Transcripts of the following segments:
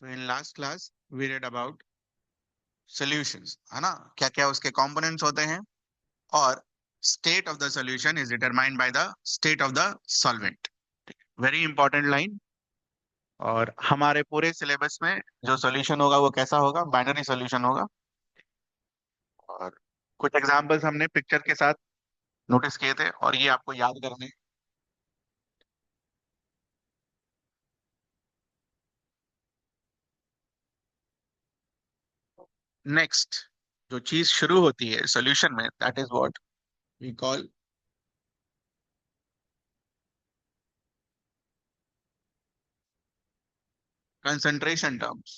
So in last class we read about solutions, है ना, क्या क्या उसके components होते हैं, और state of the solution is determined by the state of the solvent. Very important line. और हमारे पूरे सिलेबस में जो सॉल्यूशन होगा वो कैसा होगा? बाइनरी सॉल्यूशन होगा। और कुछ एग्जांपल्स हमने पिक्चर के साथ नोटिस किए थे और ये आपको याद करने। नेक्स्ट जो चीज शुरू होती है सॉल्यूशन में, that is what we call concentration terms.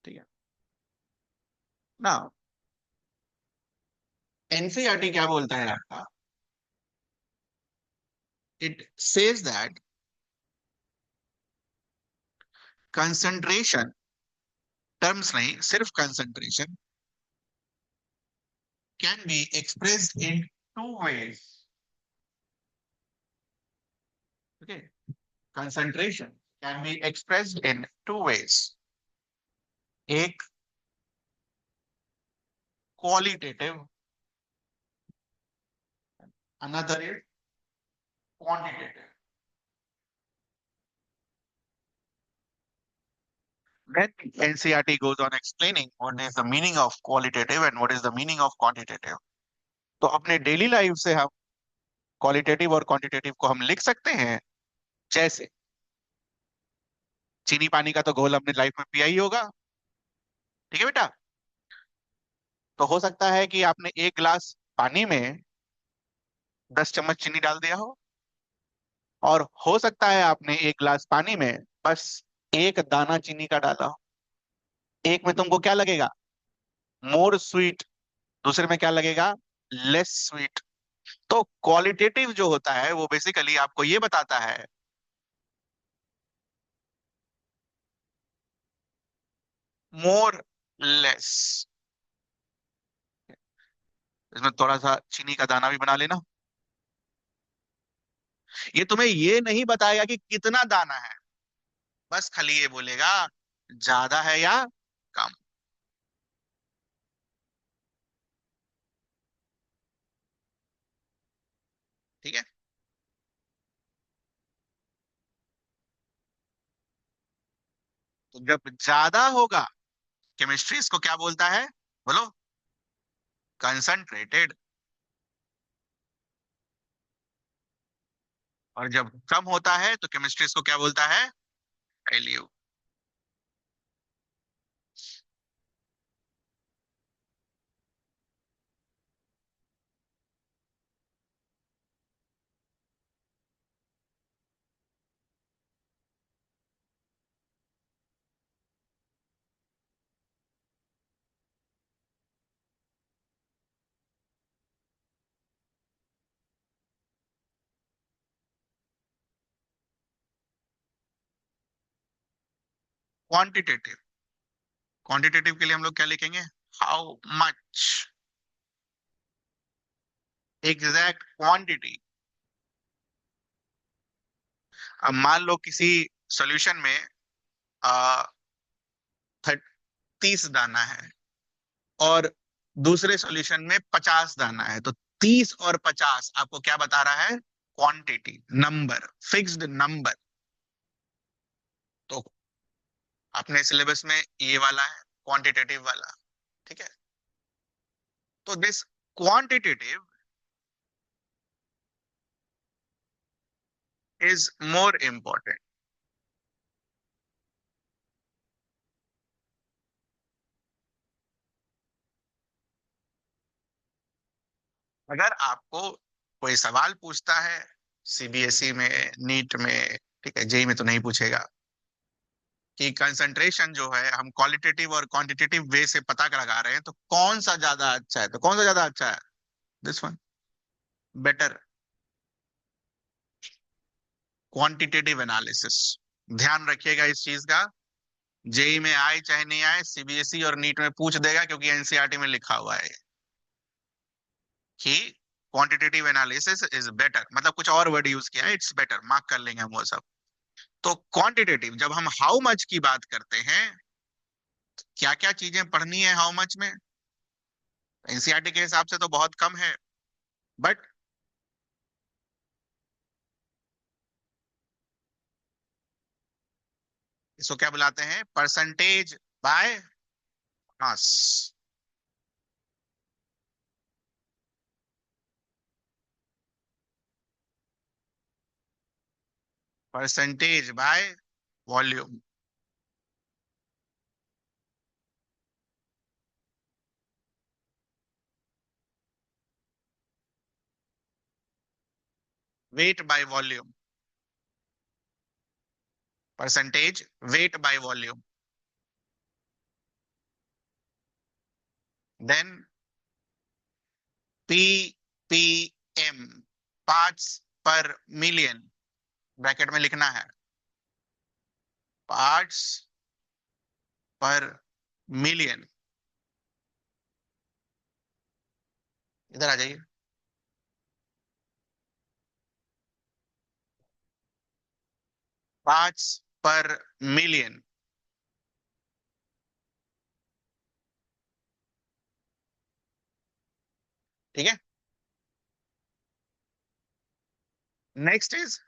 ठीक है ना। एनसीईआरटी क्या बोलता है आपका? It says that concentration terms नहीं, सिर्फ concentration can be expressed in two ways. Okay, concentration can be expressed in two ways. एक qualitative, another is quantitative. Then NCERT goes on explaining what is the meaning of qualitative and what is the meaning of quantitative. तो अपने daily life से हम qualitative और quantitative को हम लिख सकते हैं। जैसे चीनी पानी का तो घोल हमने लाइफ में पिया ही होगा, ठीक है बेटा। तो हो सकता है कि आपने एक गिलास पानी में 10 चम्मच चीनी डाल दिया हो, और हो सकता है आपने एक गिलास पानी में बस एक दाना चीनी का डाला हो। एक में तुमको क्या लगेगा? More sweet. दूसरे में क्या लगेगा? Less sweet. तो क्वालिटेटिव जो होता है वो बेसिकली आपको ये बताता है मोर लेस। इसमें थोड़ा सा चीनी का दाना भी बना लेना। ये तुम्हें ये नहीं बताएगा कि कितना दाना है, बस खाली ये बोलेगा ज्यादा है या कम। ठीक है। तो जब ज्यादा होगा, केमिस्ट्री इसको क्या बोलता है? बोलो। कंसंट्रेटेड। और जब कम होता है तो केमिस्ट्री इसको क्या बोलता है? डाइल्यूट। क्वांटिटेटिव, क्वांटिटेटिव के लिए हम लोग क्या लिखेंगे? How much, exact quantity. अब मान लो किसी सॉल्यूशन में आ, 30 दाना है और दूसरे सॉल्यूशन में 50 दाना है, तो 30 और 50 आपको क्या बता रहा है? Quantity, number, fixed number. तो अपने सिलेबस में ये वाला है क्वांटिटेटिव वाला। ठीक है। तो this quantitative is more important. अगर आपको कोई सवाल पूछता है सीबीएसई में, नीट में, ठीक है, जेई में तो नहीं पूछेगा कि कंसंट्रेशन जो है हम क्वालिटेटिव और क्वांटिटेटिव वे से पता लगा रहे हैं, तो कौन सा ज्यादा अच्छा है? तो कौन सा ज्यादा अच्छा है? This one better, quantitative analysis. ध्यान रखिएगा इस चीज का। जेई में आए चाहे नहीं आए, सीबीएसई और नीट में पूछ देगा, क्योंकि एनसीईआरटी में लिखा हुआ है कि क्वांटिटेटिव एनालिसिस इज बेटर, मतलब कुछ और वर्ड यूज किया है, इट्स बेटर, मार्क कर लेंगे हम वो सब। तो क्वांटिटेटिव, जब हम हाउ मच की बात करते हैं, क्या क्या चीजें पढ़नी है हाउ मच में? एनसीईआरटी के हिसाब से तो बहुत कम है, बट इसको क्या बुलाते हैं? Percentage by mass. Percentage by volume. Weight by volume. Percentage weight by volume. Then P P M, parts per million, bracket में लिखना है, पार्ट्स पर मिलियन। इधर आ जाइए। Parts per million. ठीक है। Next is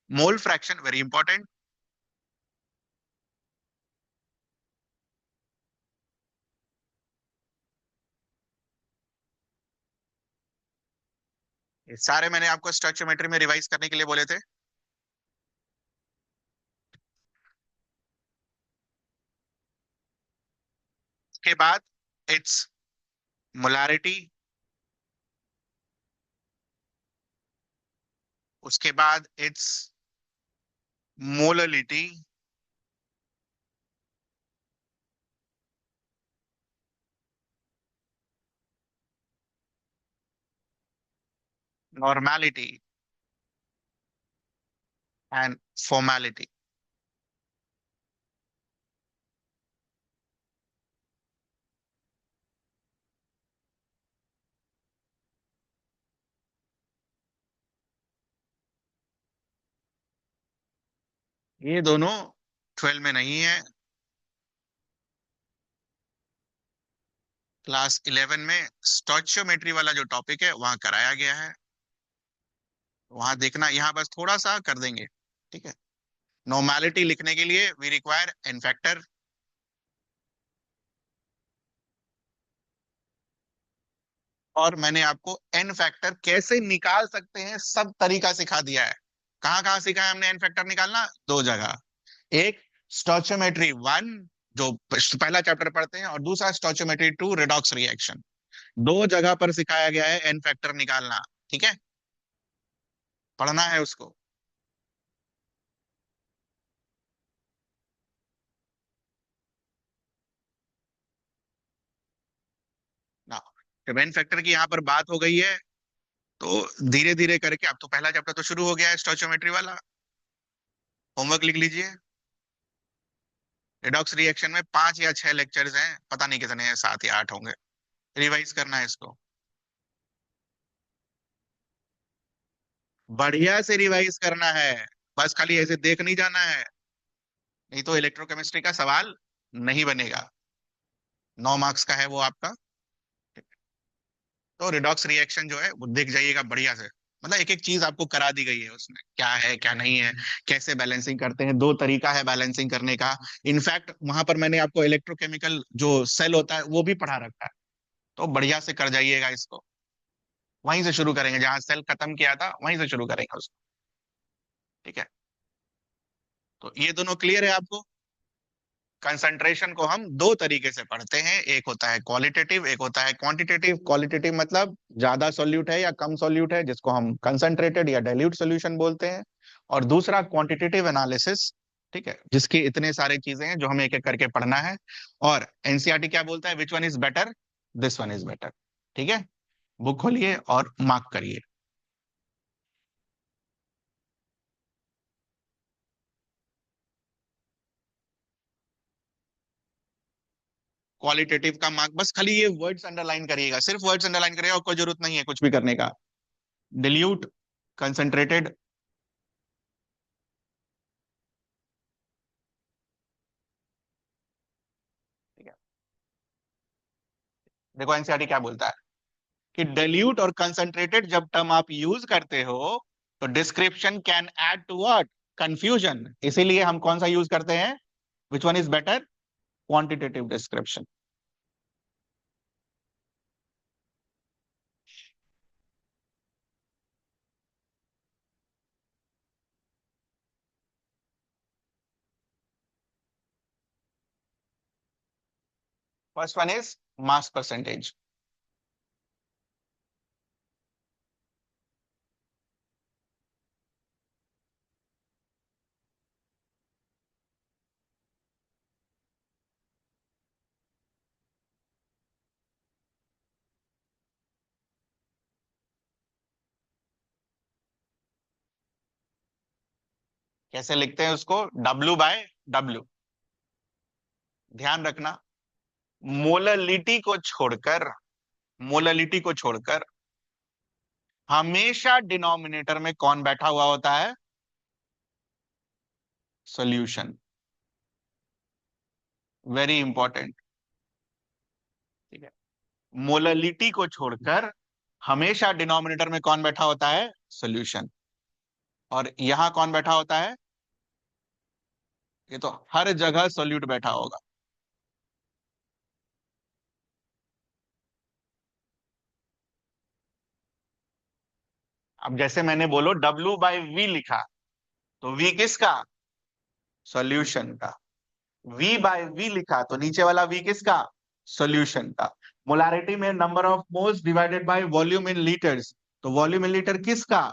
mole fraction, very important. ये सारे मैंने आपको स्टोइचियोमेट्री में रिवाइज करने के लिए बोले थे। उसके बाद इट्स मोलारिटी, उसके बाद it's molality, normality and formality. ये दोनों 12 में नहीं है, क्लास 11 में स्टोइचियोमेट्री वाला जो टॉपिक है वहां कराया गया है, वहां देखना, यहाँ बस थोड़ा सा कर देंगे। ठीक है। नॉर्मेलिटी लिखने के लिए वी रिक्वायर एन फैक्टर, और मैंने आपको एन फैक्टर कैसे निकाल सकते हैं सब तरीका सिखा दिया है। कहाँ कहाँ सिखा है हमने एन फैक्टर निकालना? दो जगह। एक स्टोइचियोमेट्री वन, जो पहला चैप्टर पढ़ते हैं, और दूसरा स्टोइचियोमेट्री टू, रिडॉक्स रिएक्शन। दो जगह पर सिखाया गया है एन फैक्टर निकालना। ठीक है, पढ़ना है उसको ना। जब एन फैक्टर की यहाँ पर बात हो गई है, तो धीरे धीरे करके, अब तो पहला चैप्टर तो शुरू हो गया है स्टोइचियोमेट्री वाला, होमवर्क लिख लीजिए। रिडॉक्स रिएक्शन में 5 या 6 लेक्चर्स हैं, पता नहीं कितने हैं, 7 या 8 होंगे। रिवाइज करना है इसको, बढ़िया से रिवाइज करना है, बस खाली ऐसे देख नहीं जाना है, नहीं तो इलेक्ट्रोकेमिस्ट्री का सवाल नहीं बनेगा। 9 मार्क्स का है वो आपका। तो रिडॉक्स रिएक्शन जो है वो देख जाइएगा बढ़िया से, मतलब एक एक चीज आपको करा दी गई है उसमें, क्या है क्या नहीं है, कैसे बैलेंसिंग करते हैं, दो तरीका है बैलेंसिंग करने का। इनफैक्ट वहां पर मैंने आपको इलेक्ट्रोकेमिकल जो सेल होता है वो भी पढ़ा रखा है, तो बढ़िया से कर जाइएगा इसको। वहीं से शुरू करेंगे, जहां सेल खत्म किया था वहीं से शुरू करेंगे उसको। ठीक है। तो ये दोनों क्लियर है आपको? कंसंट्रेशन को हम दो तरीके से पढ़ते हैं, एक होता है क्वालिटेटिव, एक होता है क्वांटिटेटिव। क्वालिटेटिव मतलब ज्यादा सॉल्यूट है या कम सॉल्यूट है, जिसको हम कंसंट्रेटेड या डाइल्यूट सॉल्यूशन बोलते हैं। और दूसरा क्वांटिटेटिव एनालिसिस, ठीक है, जिसकी इतने सारे चीजें हैं जो हमें एक एक करके पढ़ना है। और एनसीईआरटी क्या बोलता है? विच one is better? This one is better. ठीक है, बुक खोलिए और मार्क करिए। क्वालिटेटिव का मार्क बस खाली ये वर्ड्स अंडरलाइन करिएगा, सिर्फ वर्ड्स अंडरलाइन करिएगा और कोई जरूरत नहीं है कुछ भी करने का। डिल्यूट, कंसंट्रेटेड, देखो एनसीईआरटी क्या बोलता है कि डाइल्यूट और कंसंट्रेटेड जब टर्म आप यूज करते हो तो description can add to what, confusion. इसीलिए हम कौन सा यूज करते हैं, which one is better, quantitative description. First one is mass percentage. कैसे लिखते हैं उसको, W/W। ध्यान रखना, मोललिटी को छोड़कर, मोललिटी को छोड़कर हमेशा डिनोमिनेटर में कौन बैठा हुआ होता है, सॉल्यूशन। Very important. ठीक है, मोललिटी को छोड़कर हमेशा डिनोमिनेटर में कौन बैठा होता है, सॉल्यूशन। और यहां कौन बैठा होता है, ये तो हर जगह सॉल्यूट बैठा होगा। अब जैसे मैंने बोलो W/V लिखा, तो V किसका, सॉल्यूशन का। V/V लिखा तो नीचे वाला V किसका, सॉल्यूशन का। मोलारिटी में number of moles divided by volume in litres, तो वॉल्यूम इन लीटर किसका,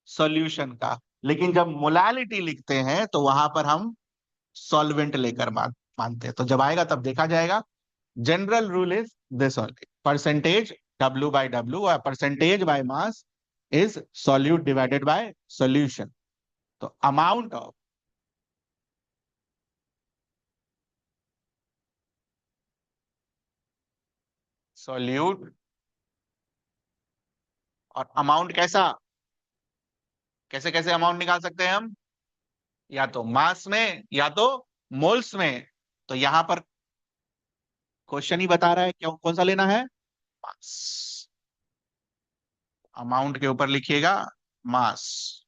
सॉल्यूशन का। लेकिन जब मोलालिटी लिखते हैं तो वहां पर हम सॉल्वेंट लेकर मानते हैं, तो जब आएगा तब देखा जाएगा। General rule is this only, percentage W/W और percentage by mass is solute divided bye solution. तो अमाउंट ऑफ सॉल्यूट, और अमाउंट कैसा, कैसे कैसे अमाउंट निकाल सकते हैं हम, या तो मास में या तो मोल्स में। तो यहां पर क्वेश्चन ही बता रहा है क्यों, कौन सा लेना है, मास। अमाउंट के ऊपर लिखिएगा mass.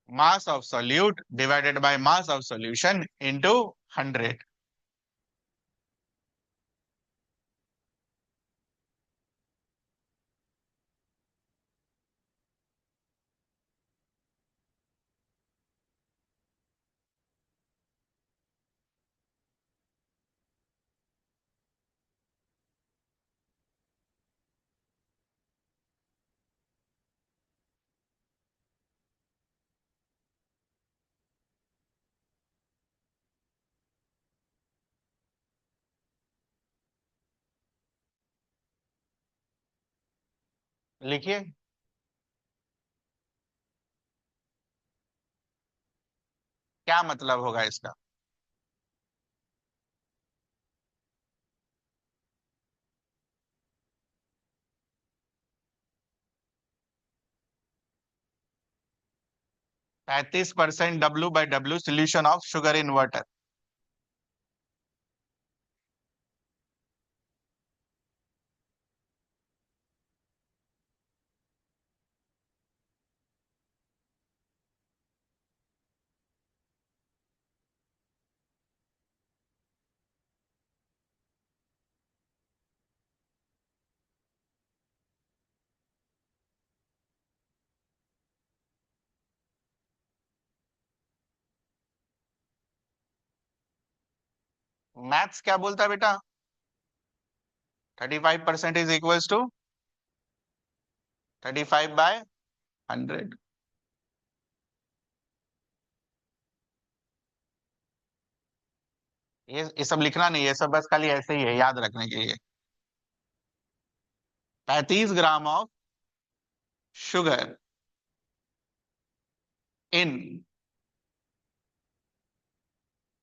Mass of solute divided by mass of solution into 100। लिखिए, क्या मतलब होगा इसका। 35% W/W solution of sugar in water. Maths क्या बोलता है बेटा, 35% इज इक्वल्स टू 35/100। ये सब लिखना नहीं, ये सब बस खाली ऐसे ही है याद रखने के लिए। 35 ग्राम ऑफ sugar in,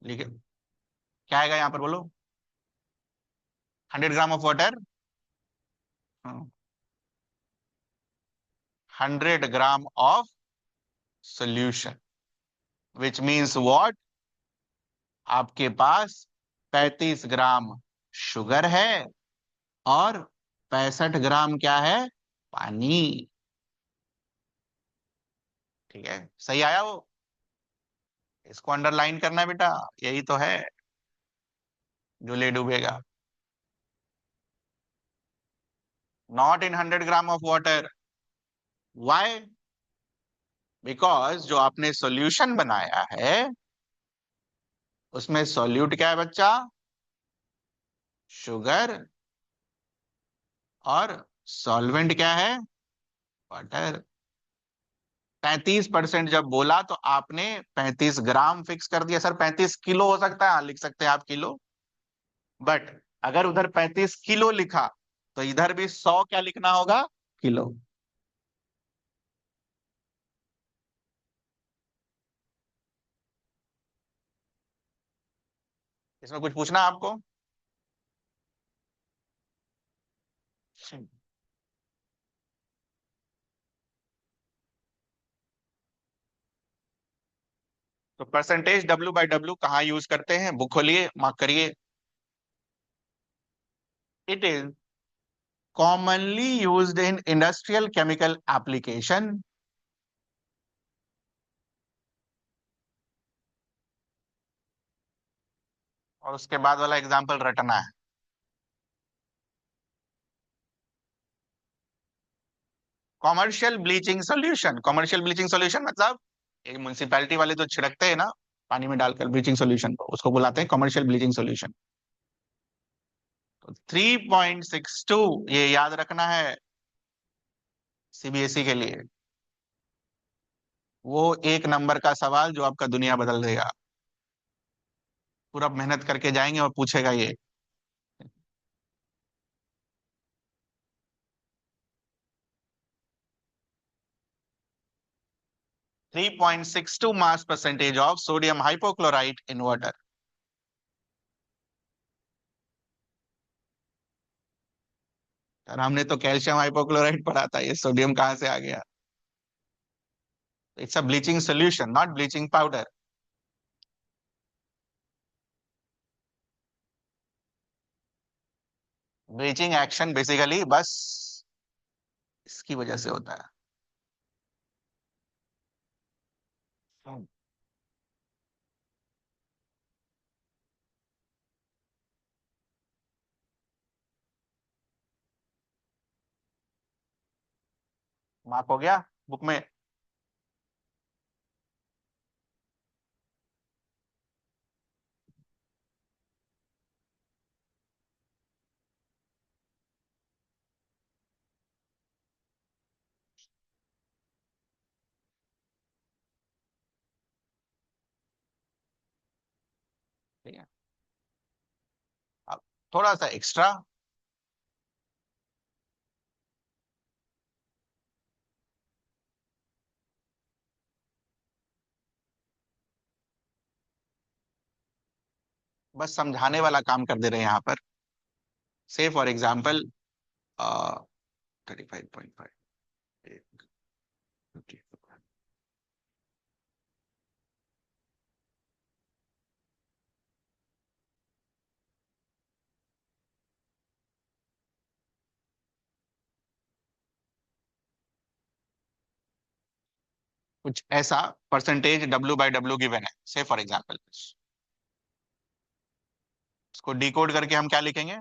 लिखे क्या आएगा यहां पर बोलो? 100 gram of water, 100 gram of solution, which means what, आपके पास 35 ग्राम शुगर है और 65 ग्राम क्या है, पानी। ठीक है, सही आया वो? इसको अंडरलाइन करना है बेटा, यही तो है जो ले डूबेगा। Not in 100 gram of water. Why? Because जो आपने सॉल्यूशन बनाया है उसमें सॉल्यूट क्या है बच्चा, शुगर, और सॉल्वेंट क्या है, वाटर। 35% जब बोला तो आपने 35 ग्राम फिक्स कर दिया। सर 35 किलो हो सकता है, हाँ लिख सकते हैं आप किलो, बट अगर उधर 35 किलो लिखा तो इधर भी 100 क्या लिखना होगा, किलो। इसमें कुछ पूछना है आपको? तो परसेंटेज W/W कहाँ यूज करते हैं, बुक खोलिए, मार्क करिए। It is commonly used in industrial chemical application. और उसके बाद वाला एग्जाम्पल रटना है। Commercial bleaching solution, commercial bleaching solution मतलब एक म्युनिसिपैलिटी वाले जो छिड़कते हैं ना पानी में डालकर ब्लीचिंग सॉल्यूशन को, उसको बुलाते हैं कॉमर्शियल ब्लीचिंग सॉल्यूशन। तो 3.62 ये याद रखना है सीबीएसई के लिए, वो एक नंबर का सवाल जो आपका दुनिया बदल देगा। पूरा मेहनत करके जाएंगे और पूछेगा ये। 3.62 mass percentage of sodium hypochlorite in water. और हमने तो कैल्शियम हाइपोक्लोराइट पढ़ा था, ये सोडियम कहाँ से आ गया? It's a bleaching solution, not bleaching powder. Bleaching action basically बस इसकी वजह से होता है। मार्क हो गया बुक में? ठीक है, अब थोड़ा सा एक्स्ट्रा। बस समझाने वाला काम कर दे रहे हैं यहाँ पर। से फॉर एग्जाम्पल 35.5, कुछ ऐसा परसेंटेज W/W गिवन है से फॉर एग्जाम्पल, इसको डिकोड करके हम क्या लिखेंगे?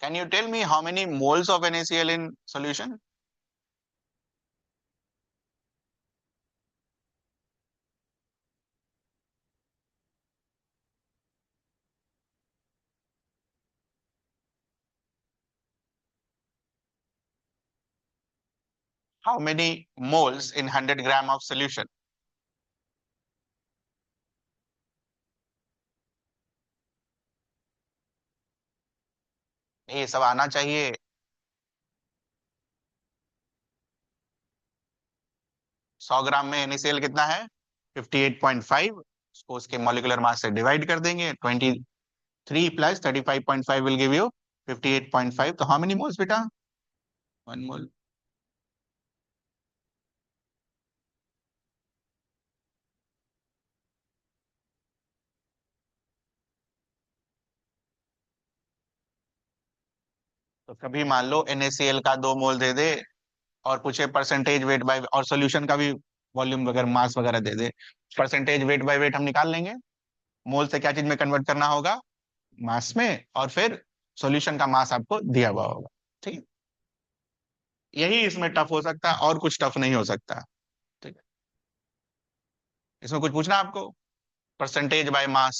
Can you tell me how many moles of NaCl in solution? How many moles in 100 gram of solution? ये सब आना चाहिए। 100 ग्राम में NaCl कितना है? 58.5। उसको उसके मॉलिक्यूलर मास से डिवाइड कर देंगे। 23 प्लस 35.5 विल गिव यू 58.5। तो हाउ मेनी मोल्स बेटा? 1 मोल। तो कभी मान लो NaCl का 2 मोल दे दे और पूछे परसेंटेज वेट बाय, और सॉल्यूशन का भी वॉल्यूम वगैरह मास वगैरह दे दे, परसेंटेज वेट बाय वेट हम निकाल लेंगे। मोल से क्या चीज में कन्वर्ट करना होगा? मास में। और फिर सॉल्यूशन का मास आपको दिया हुआ होगा। ठीक है। यही इसमें टफ हो सकता है, और कुछ टफ नहीं हो सकता। ठीक है। इसमें कुछ पूछना आपको? परसेंटेज बाय मास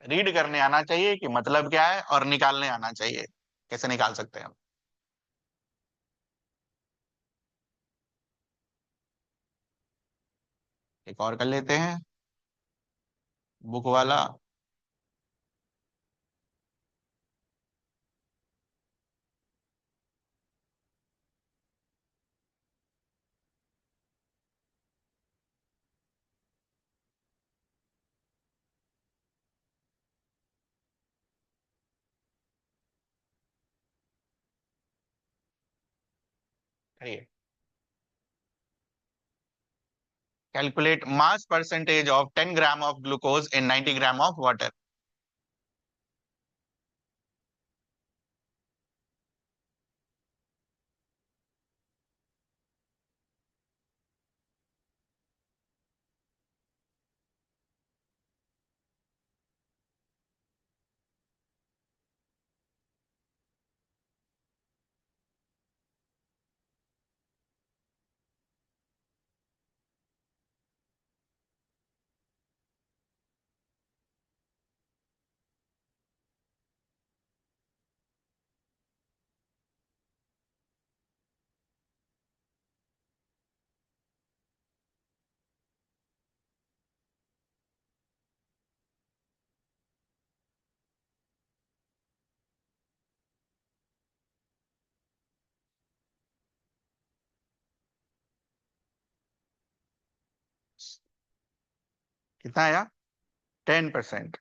रीड करने आना चाहिए कि मतलब क्या है, और निकालने आना चाहिए कैसे निकाल सकते हैं हम। एक और कर लेते हैं, बुक वाला। करिए। Calculate mass percentage of 10 gram of glucose in 90 gram of water. कितना आया? 10%।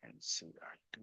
NCERT।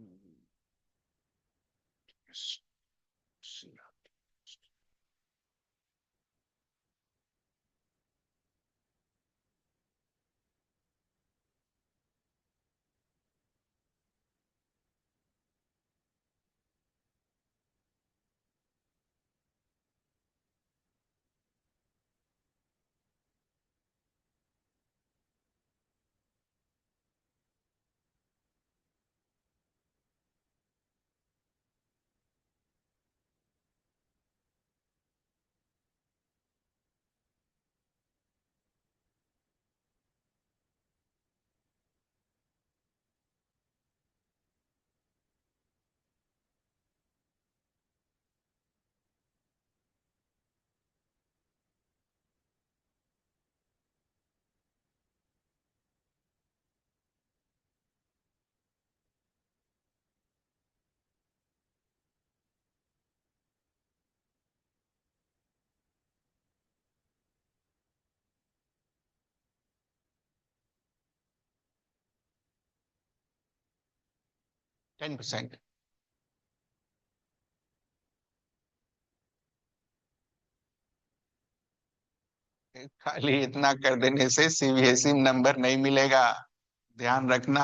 10%। खाली इतना कर देने से CBSE नंबर नहीं मिलेगा, ध्यान रखना।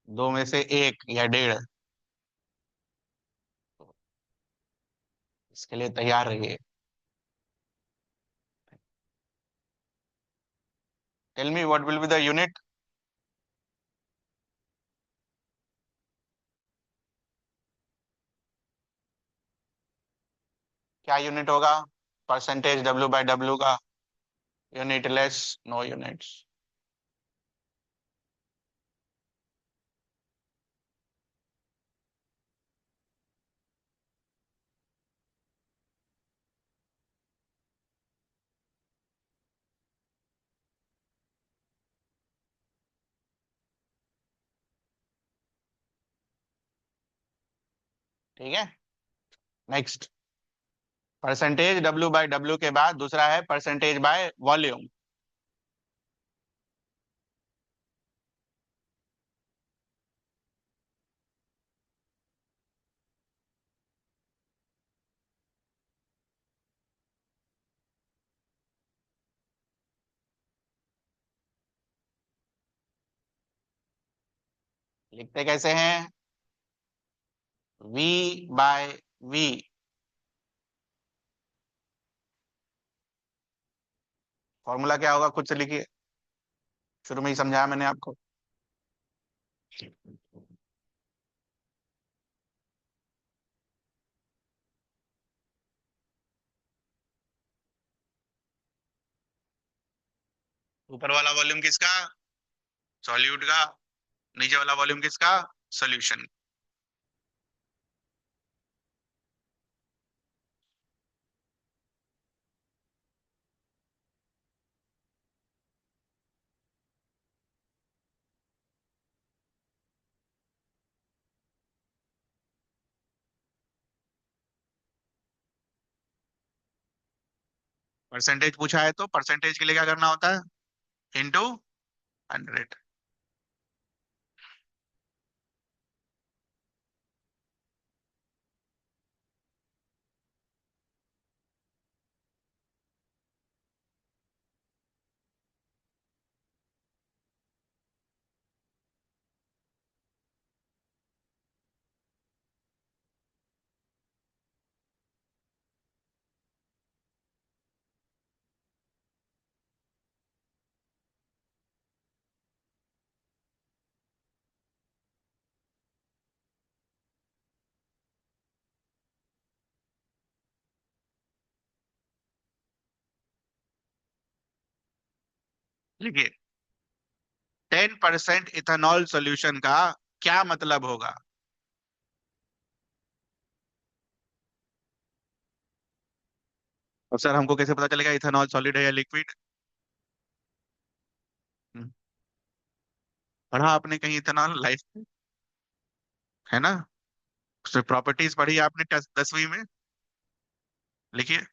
2 में से 1 या 1.5। इसके लिए तैयार रहिए। Tell me what will be the unit. क्या यूनिट होगा? परसेंटेज डब्ल्यू बाय डब्ल्यू का यूनिट लेस, नो यूनिट्स। ठीक है, next. Percentage W by W के बाद दूसरा है परसेंटेज बाय वॉल्यूम। लिखते कैसे हैं? We bye we. फॉर्मूला क्या होगा, खुद से लिखिए, शुरू में ही समझाया मैंने आपको। ऊपर वाला वॉल्यूम किसका? सॉल्यूट का। नीचे वाला वॉल्यूम किसका? सॉल्यूशन। परसेंटेज पूछा है तो परसेंटेज के लिए क्या करना होता है? इंटू 100। लिखिए, 10% इथेनॉल सॉल्यूशन का क्या मतलब होगा? और सर हमको कैसे पता चलेगा इथेनॉल सॉलिड है या लिक्विड? पढ़ा आपने कहीं इथेनॉल लाइफ में? है ना? उसमें प्रॉपर्टीज पढ़ी आपने 10वीं में। लिखिए।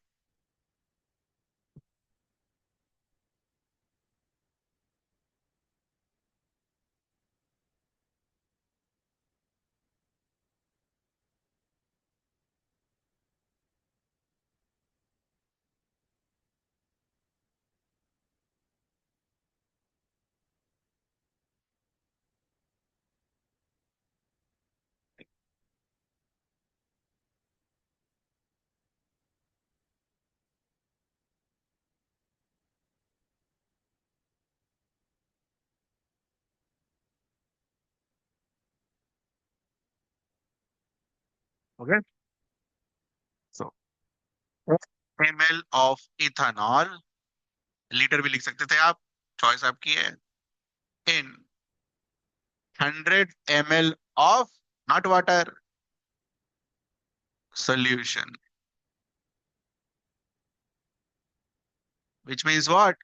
Okay, so ml of ethanol, litre भी लिख सकते थे आप, चॉइस आपकी है। इन 100 ml of, not water, solution, which means what?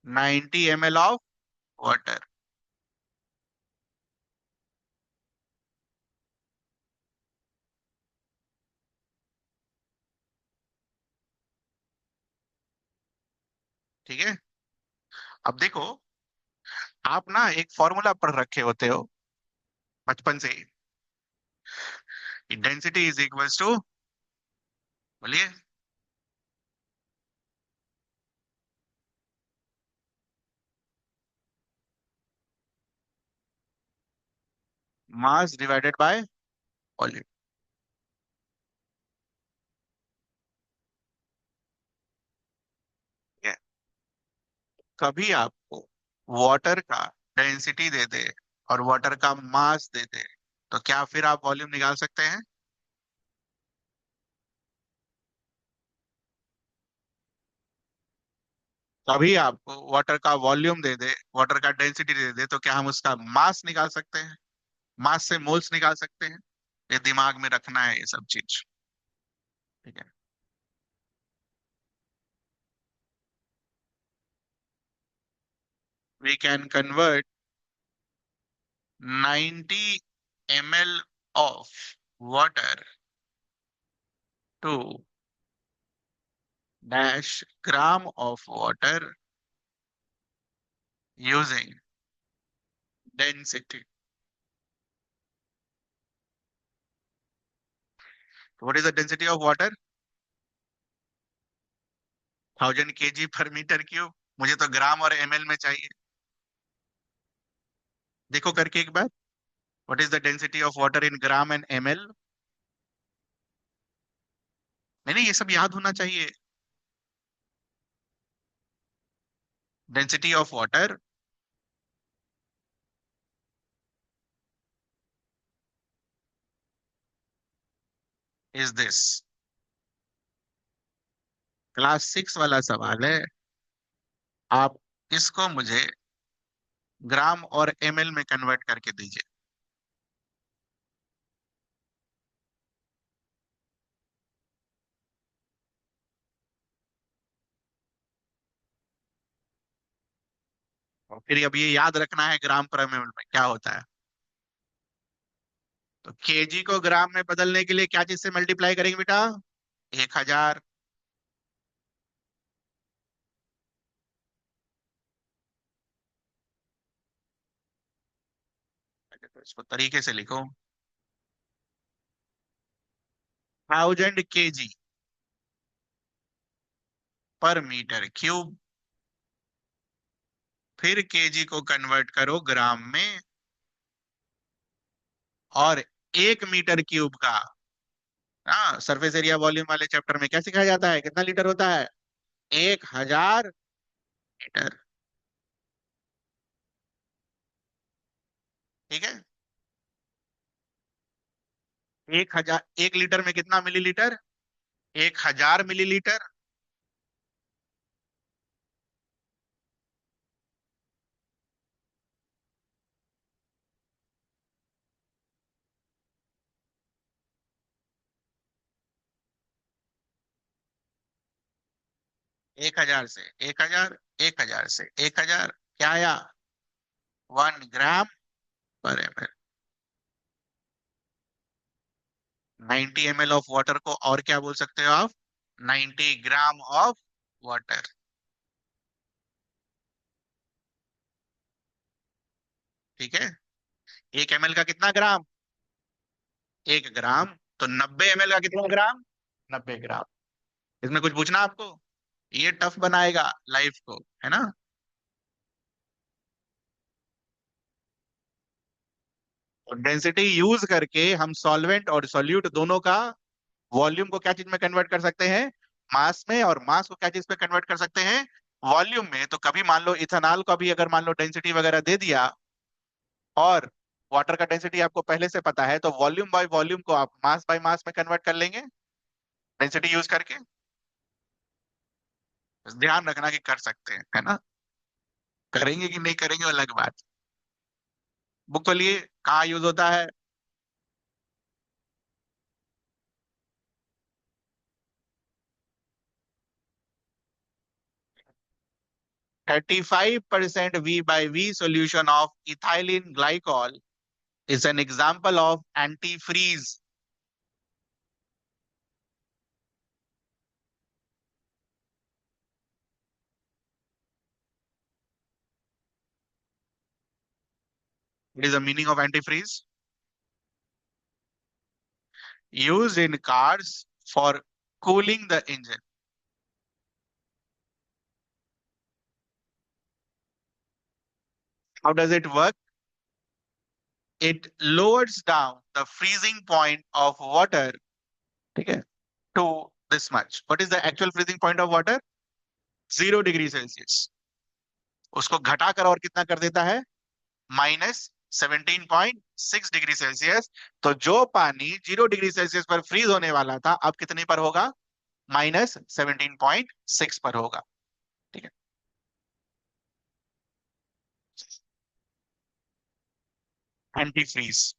90 ml of water। ठीक है, अब देखो, आप ना एक फॉर्मूला पढ़ रखे होते हो बचपन से ही, डेंसिटी इज इक्वल्स टू, बोलिए। Mass divided by volume. ठीक है, कभी आपको वाटर का डेंसिटी दे दे और वाटर का मास दे दे, तो क्या फिर आप वॉल्यूम निकाल सकते हैं? कभी आपको वाटर का वॉल्यूम दे दे, वाटर का डेंसिटी दे दे, तो क्या हम उसका मास निकाल सकते हैं? मास से मोल्स निकाल सकते हैं? ये दिमाग में रखना है ये सब चीज। ठीक है। We can convert 90 ml of water to dash gram of water using density. What is the density of water? 1000 kg/m³। मुझे तो ग्राम और ml में चाहिए। देखो करके एक बार। What is the density of water in gram and ml? नहीं नहीं, ये सब याद होना चाहिए। Density of water is this. Class 6 वाला सवाल है। आप इसको मुझे ग्राम और ml में कन्वर्ट करके दीजिए। और फिर अब ये याद रखना है ग्राम पर ml में क्या होता है। तो केजी को ग्राम में बदलने के लिए क्या चीज से मल्टीप्लाई करेंगे बेटा? 1000। तो इसको तरीके से लिखो। 1000 kg पर मीटर क्यूब। फिर केजी को कन्वर्ट करो ग्राम में। और 1 मीटर क्यूब का, हाँ, सरफेस एरिया वॉल्यूम वाले चैप्टर में क्या सिखाया जाता है? कितना लीटर होता है? 1000 लीटर। ठीक है। 1000, 1 लीटर में कितना मिलीलीटर? 1000 मिलीलीटर। एक हजार से 1000, 1000 से 1000, क्या आया? 1 ग्राम पर ml। 90 ml ऑफ वाटर को और क्या बोल सकते हो आप? 90 ग्राम ऑफ वाटर। ठीक है। 1 ml का कितना ग्राम? 1 ग्राम। तो 90 ml का कितना ग्राम? 90 ग्राम। इसमें कुछ पूछना आपको? ये टफ बनाएगा लाइफ को, है ना? तो डेंसिटी यूज करके हम सॉल्वेंट और सॉल्यूट दोनों का वॉल्यूम को क्या चीज में कन्वर्ट कर सकते हैं? मास में। और मास को क्या चीज में कन्वर्ट कर सकते हैं? वॉल्यूम में। तो कभी मान लो इथेनॉल को भी अगर मान लो डेंसिटी वगैरह दे दिया, और वाटर का डेंसिटी आपको पहले से पता है, तो वॉल्यूम बाय वॉल्यूम को आप मास बाय मास में कन्वर्ट कर लेंगे डेंसिटी यूज करके। बस ध्यान रखना कि कर सकते हैं, है ना? करेंगे कि नहीं करेंगे वो अलग बात। बुक खोलिए, कहाँ यूज होता है? 35% V/V solution of ethylene glycol is an example of antifreeze. What is the meaning of antifreeze? Used in cars for cooling the engine. How does it work? It lowers down the freezing point of water, ठीक है, to this much. What is the actual freezing point of water? 0 degree Celsius. उसको घटाकर और कितना कर देता है, -17.6 degree Celsius. तो जो पानी 0 डिग्री सेल्सियस पर फ्रीज होने वाला था, अब कितने पर होगा, -17.6 पर होगा। ठीक है। Anti freeze.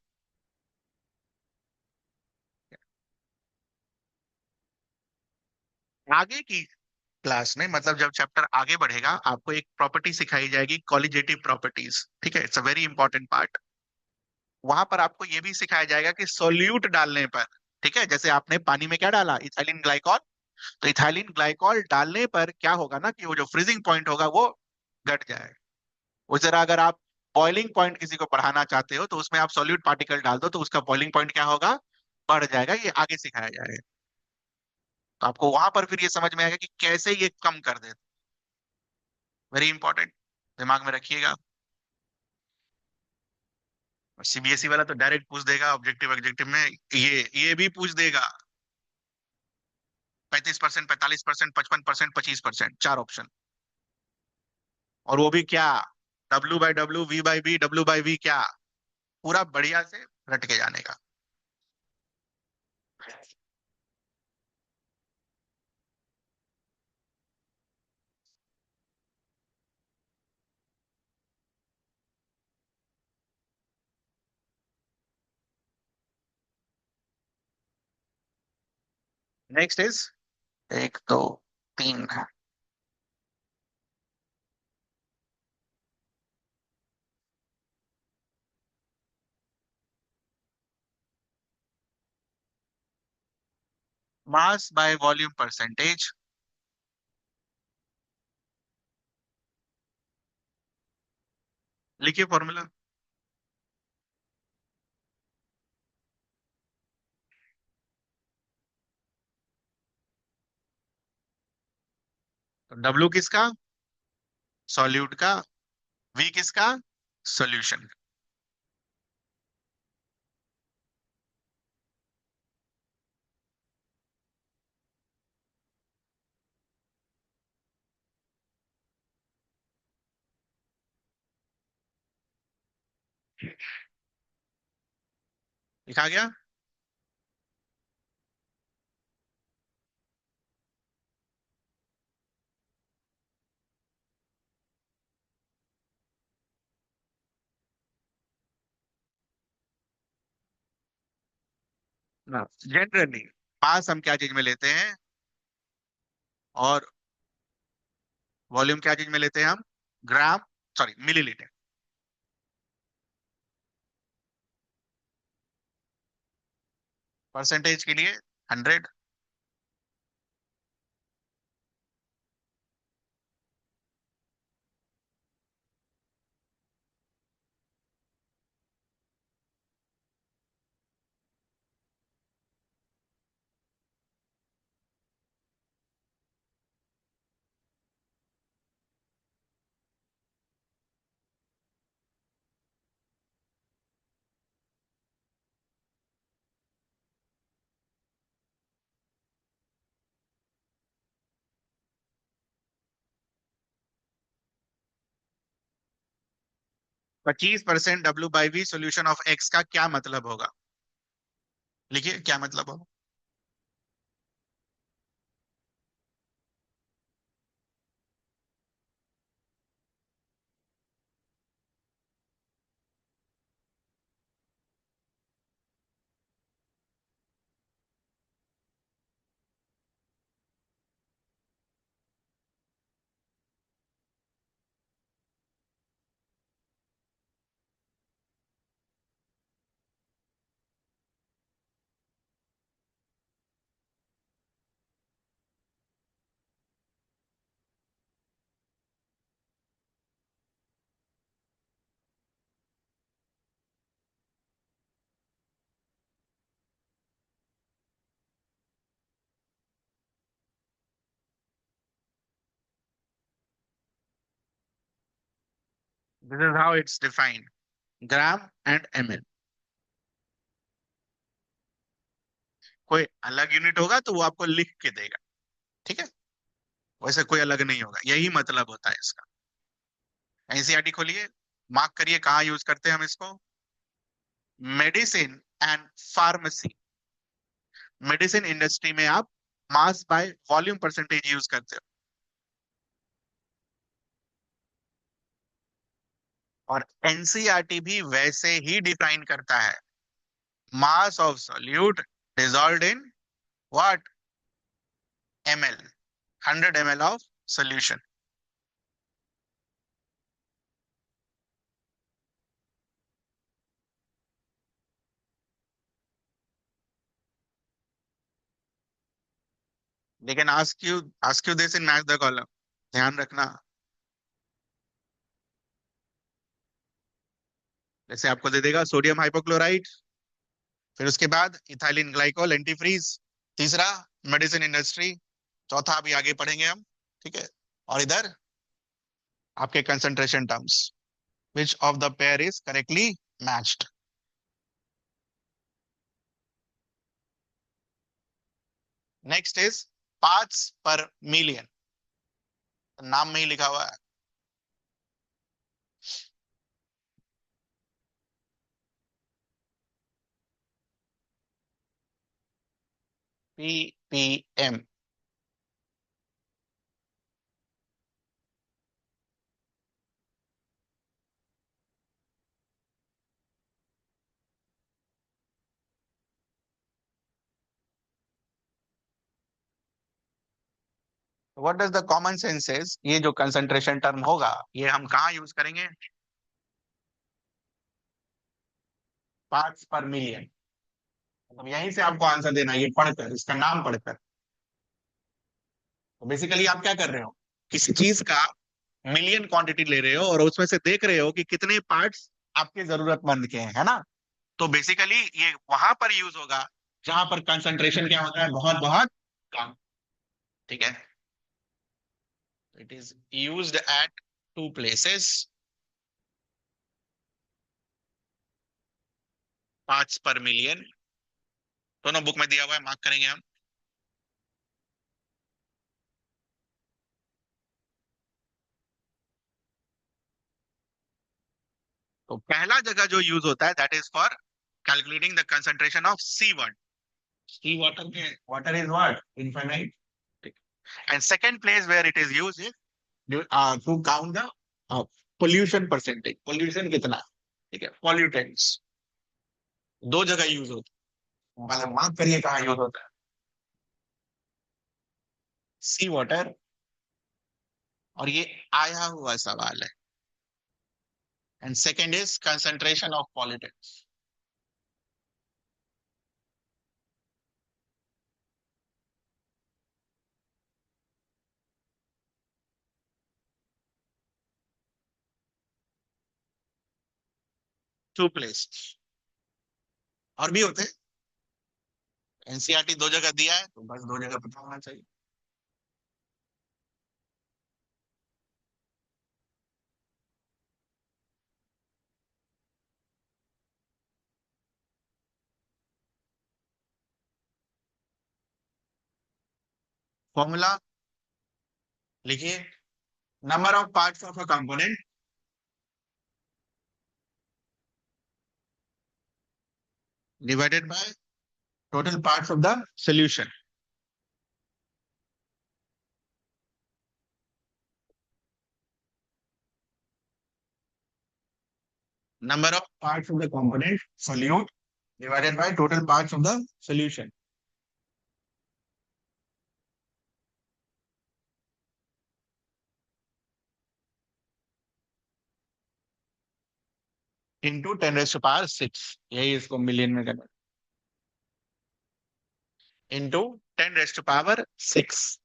आगे की क्लास में, मतलब जब चैप्टर आगे बढ़ेगा, आपको एक प्रॉपर्टी सिखाई जाएगी, कॉलिजेटिव प्रॉपर्टीज। ठीक है, it's a very important part. वहां पर आपको यह भी सिखाया जाएगा कि सोल्यूट डालने पर, ठीक है, जैसे आपने पानी में क्या डाला, इथाइलिन ग्लाइकॉल, तो इथाइलिन ग्लाइकॉल डालने पर क्या होगा ना, कि वो जो फ्रीजिंग पॉइंट होगा वो घट जाएगा। उस तरह अगर आप बॉइलिंग पॉइंट किसी को बढ़ाना चाहते हो, तो उसमें आप सॉल्यूट पार्टिकल डाल दो, तो उसका बॉइलिंग पॉइंट क्या होगा, बढ़ जाएगा। ये आगे सिखाया जाएगा। तो आपको वहां पर फिर ये समझ में आएगा कि कैसे ये कम कर देते। वेरी इंपॉर्टेंट, दिमाग में रखिएगा। सीबीएसई वाला तो डायरेक्ट पूछ देगा ऑब्जेक्टिव ऑब्जेक्टिव में, ये भी पूछ देगा। 35%, 45%, 55%, 25%, चार ऑप्शन। और वो भी क्या, W/W, V/V, W/V क्या, पूरा बढ़िया से रट के जाने का। नेक्स्ट इज, एक दो तीन, मास बाय वॉल्यूम परसेंटेज। लिखिए फॉर्मूला। तो डब्ल्यू किसका, सॉल्यूट का, वी किसका, सॉल्यूशन। लिखा गया। ना, जनरली मास हम क्या चीज में लेते हैं, और वॉल्यूम क्या चीज में लेते हैं हम, ग्राम, सॉरी मिलीलीटर। परसेंटेज के लिए 100। 25% W/V सोल्यूशन ऑफ एक्स का क्या मतलब होगा, लिखिए क्या मतलब होगा। This is how it's defined, gram and ml। कोई अलग यूनिट होगा तो वो आपको लिख के देगा। ठीक है, वैसे कोई अलग नहीं होगा, यही मतलब होता है इसका। एनसीईआरटी खोलिए, मार्क करिए कहाँ यूज करते हैं हम इसको। Medicine and pharmacy, medicine industry में आप mass by volume percentage use करते हो। और एनसीईआरटी भी वैसे ही डिफाइन करता है, mass of solute dissolved in what, ml, 100 ml of solution. लेकिन ask you this in match the column, ध्यान रखना। जैसे आपको दे देगा सोडियम हाइपोक्लोराइट, फिर उसके बाद इथाइलिन ग्लाइकोल एंटीफ्रीज, तीसरा मेडिसिन इंडस्ट्री, चौथा अभी आगे पढ़ेंगे हम, ठीक है। और इधर आपके concentration terms, which of the pair is correctly matched. Next is parts per million, नाम में ही लिखा हुआ है। Ppm. What does the common sense is, ये जो कंसंट्रेशन टर्म होगा ये हम कहाँ यूज करेंगे? Parts per million. मतलब यहीं से आपको आंसर देना है, ये पढ़कर, इसका नाम पढ़कर। तो बेसिकली आप क्या कर रहे हो, किसी चीज का मिलियन क्वांटिटी ले रहे हो और उसमें से देख रहे हो कि कितने पार्ट्स आपके जरूरतमंद के हैं, है ना। तो बेसिकली ये वहां पर यूज होगा जहां पर कंसंट्रेशन क्या होता है, बहुत बहुत कम, ठीक है। It is used at two places, parts per million, दोनों बुक में दिया हुआ है, मार्क करेंगे हम। तो पहला जगह जो यूज होता है that is for calculating the concentration of sea water. Sea water के, water is what, infinite. And second place where it is use is to count the pollution percentage, pollution कितना, ठीक है, पॉल्यूटेंट्स। दो जगह use होता है, मतलब mark करिए कहाँ यूज होता है। सी वाटर, और ये आया हुआ सवाल है। And second is concentration of pollutants. Two places, और भी होते हैं। एनसीईआरटी दो जगह दिया है तो बस दो जगह पता होना चाहिए। फॉर्मूला लिखिए, number of parts of a component divided by total parts of the solution. Number of parts of the component solute divided by total parts of the solution into 10⁻⁶, यही इसको मिलियन में करना, इंटू 10⁻⁶।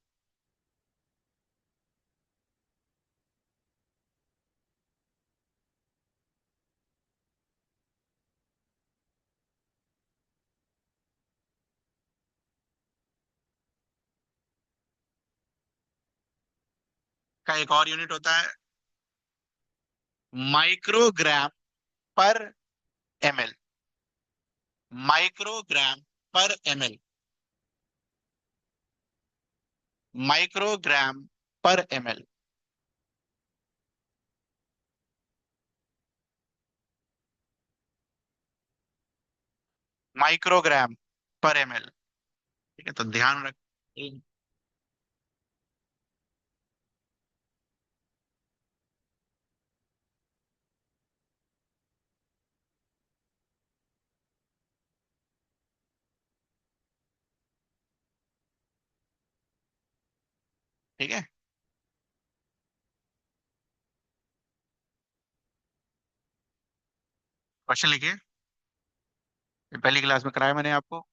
का एक और unit होता है microgram पर ml, माइक्रोग्राम पर ml, माइक्रोग्राम पर ml। माइक्रोग्राम पर एमएल। ठीक है, तो ध्यान रख। ठीक है, क्वेश्चन लिखिए। ये पहली क्लास में कराया मैंने आपको।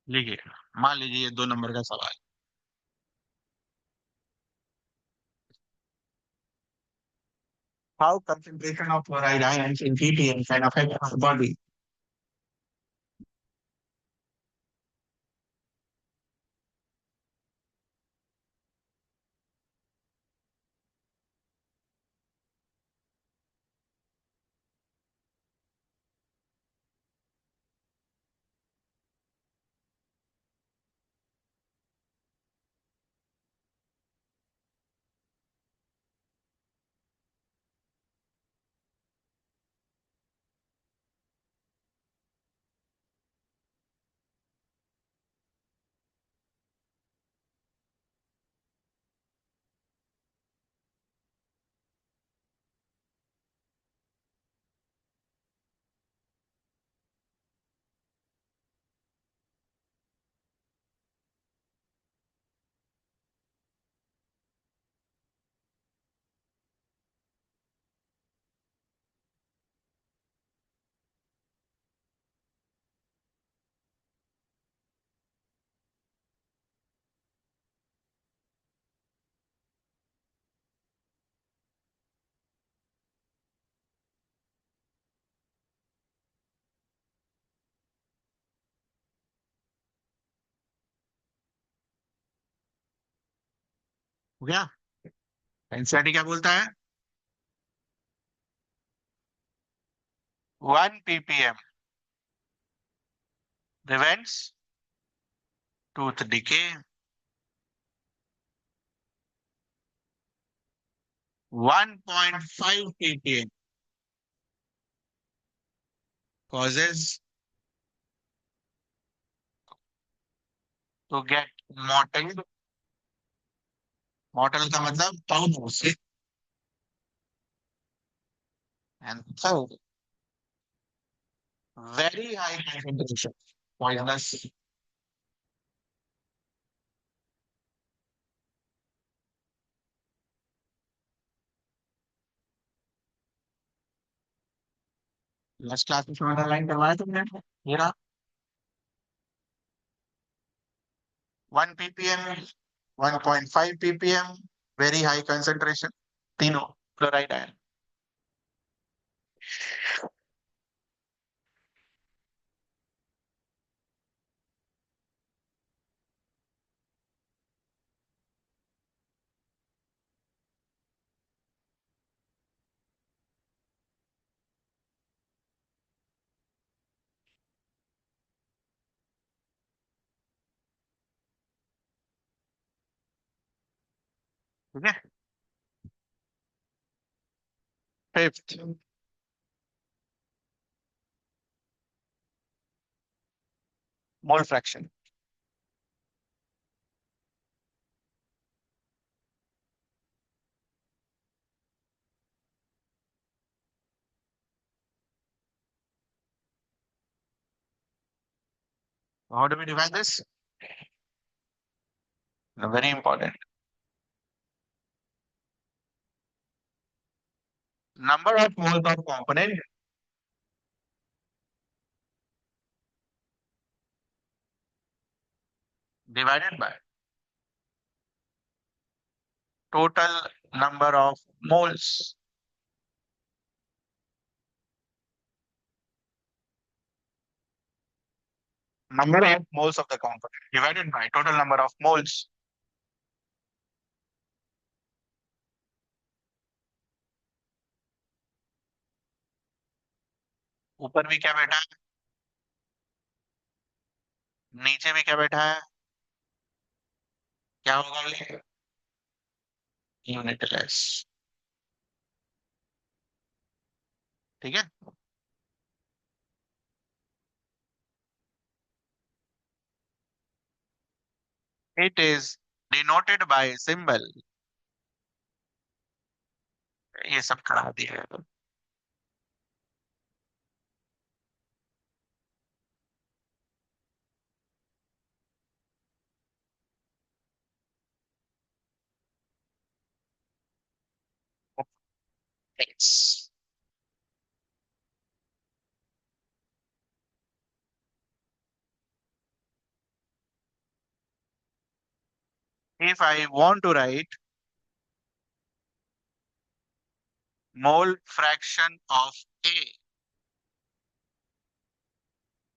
लिखिए, मान लीजिए ये 2 नंबर का सवाल। How concentration of chloride ions in ppm can affect our body? हो गया? एनसीईआरटी क्या बोलता है? 1 ppm prevents tooth decay. 1.5 ppm causes to get mottled. Mottled का मतलब पाउडर से। And third, very high concentration poisonous। Last class में तुम्हारा लाइन करवाया तुमने, ये रहा। 1 ppm, 1.5 ppm, very high concentration, तीनों क्लोराइड आयन। ठीक है, fifth, mole fraction. How do we divide this? Very important. Number of moles of component divided by total number of moles. Number of moles of the component divided by total number of moles। ऊपर भी क्या बैठा है, नीचे भी क्या बैठा है, क्या होगा ये, यूनिटलेस। ठीक है। It is denoted bye symbol. ये सब करा दिया है। Yes. If I want to write mole fraction of A,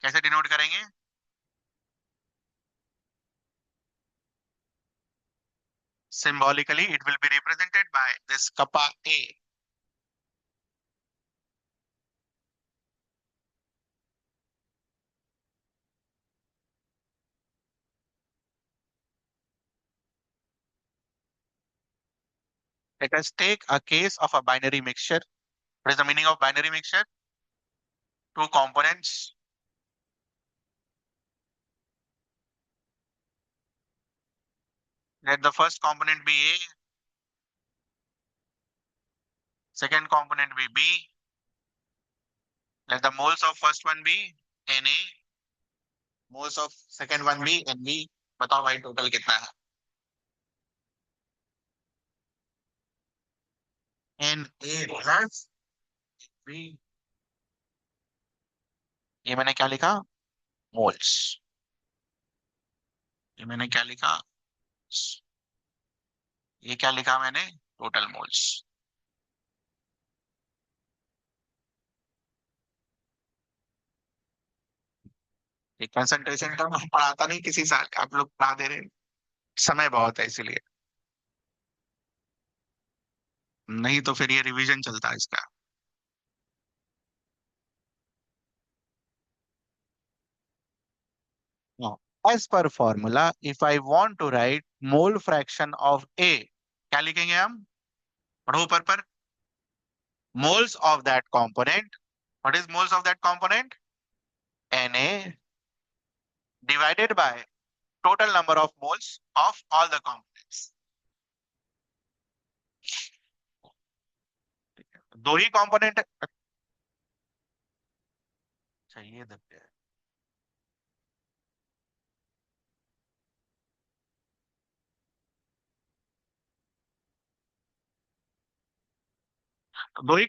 कैसे डिनोट करेंगे? Symbolically, it will be represented by this kappa A. Let us take a case of a binary mixture. What is the meaning of binary mixture? Two components. Let the first component be A, second component be B. Let the moles of first one be Na, moles of second one be Nb. बताओ भाई total कितना है? Na plus B। ये मैंने क्या लिखा? Moles. ये मैंने क्या लिखा? ये क्या लिखा मैंने? Total moles. ये कंसंट्रेशन टर्म हम पढ़ाता नहीं किसी साल, आप लोग पढ़ा दे रहे हैं। समय बहुत है इसीलिए। नहीं तो फिर ये रिवीजन चलता है इसका। एज पर formula if I want to write mole fraction of A, क्या लिखेंगे हम? पढ़ो ऊपर पर। Moles of that component. What is moles of that component? Na divided by total number of moles of all the components। दो ही component. अच्छा ये देखते हैं। तो दो ही।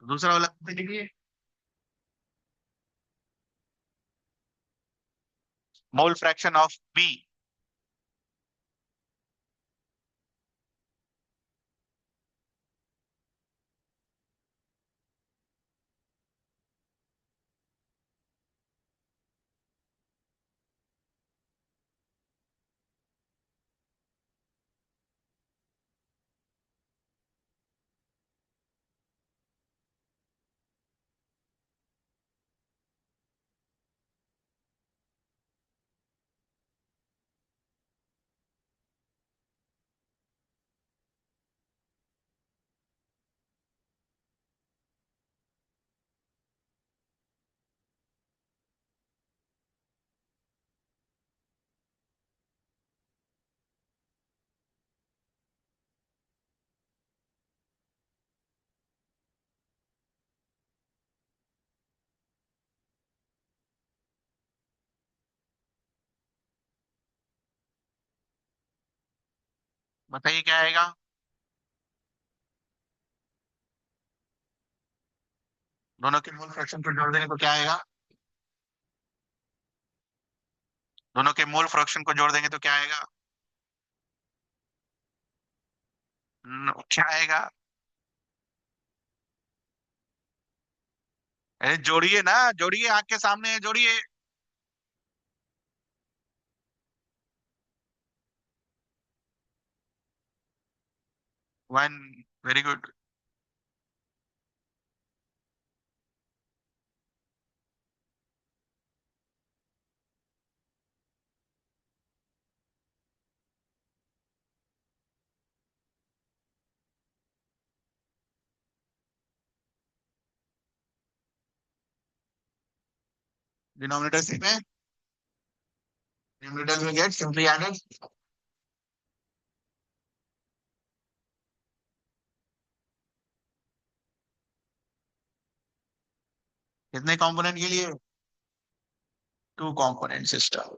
दूसरा वाला लिखिए। Mole fraction of B. बताइए क्या आएगा? दोनों के मोल फ्रैक्शन को जोड़ देंगे तो क्या आएगा? दोनों के मोल फ्रैक्शन को जोड़ देंगे तो क्या आएगा? क्या आएगा? अरे जोड़िए ना, जोड़िए, आंख के सामने है, जोड़िए। One. Very good. Denominator same है, न्यूमरेटर में गेट सिंपली एडेड। कितने कंपोनेंट के लिए? Two component system.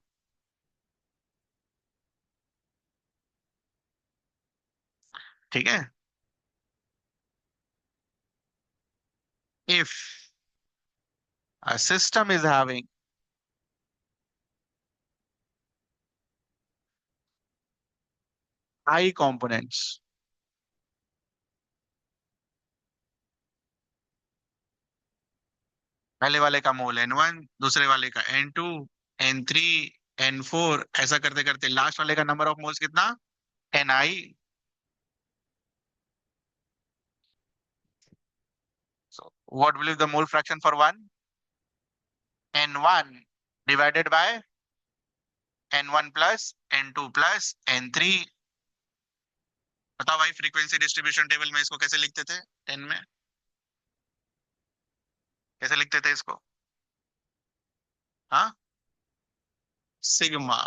ठीक है। If a system is having high components, पहले वाले का मोल n1, दूसरे वाले का n2, n3, n4, ऐसा करते करते लास्ट वाले का नंबर ऑफ मोल्स कितना? ni। So what will be the mole fraction for one? n1 divided by n1 plus n2 plus n3। बताओ भाई, फ्रीक्वेंसी डिस्ट्रीब्यूशन टेबल में इसको कैसे लिखते थे? 10 में कैसे लिखते थे इसको? हाँ, sigma.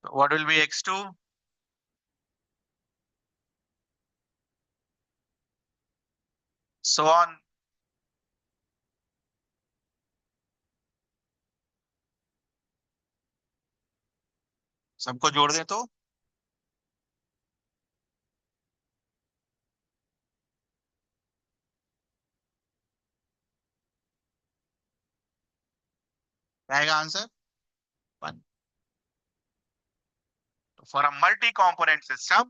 What will be x2? So on। सबको जोड़ दे तो क्या आएगा answer? One. For a multi-component system,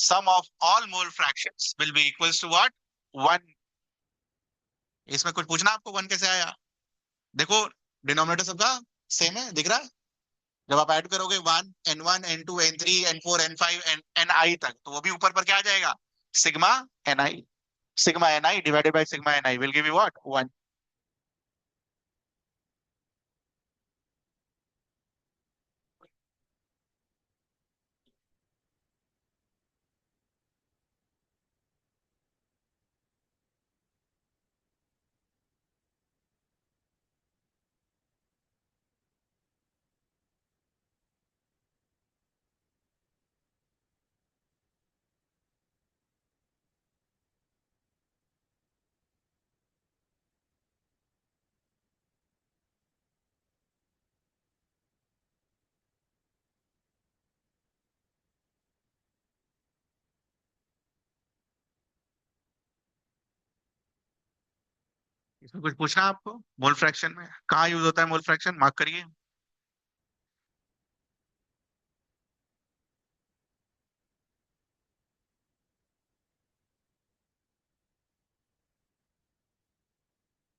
sum of all mole fractions will be equals to what? One. इसमें कुछ पूछना आपको? वन कैसे आया? देखो, डिनोमिनेटर सबका सेम है, दिख रहा है। जब आप ऐड करोगे one n2 n3 n4 n5 N आई तक, तो वो भी ऊपर पर क्या आ जाएगा? Sigma N I. Sigma N I divided by sigma N I will give you what? One. इसमें कुछ पूछना आपको? मोल फ्रैक्शन में कहाँ यूज होता है मोल फ्रैक्शन? मार्क करिए।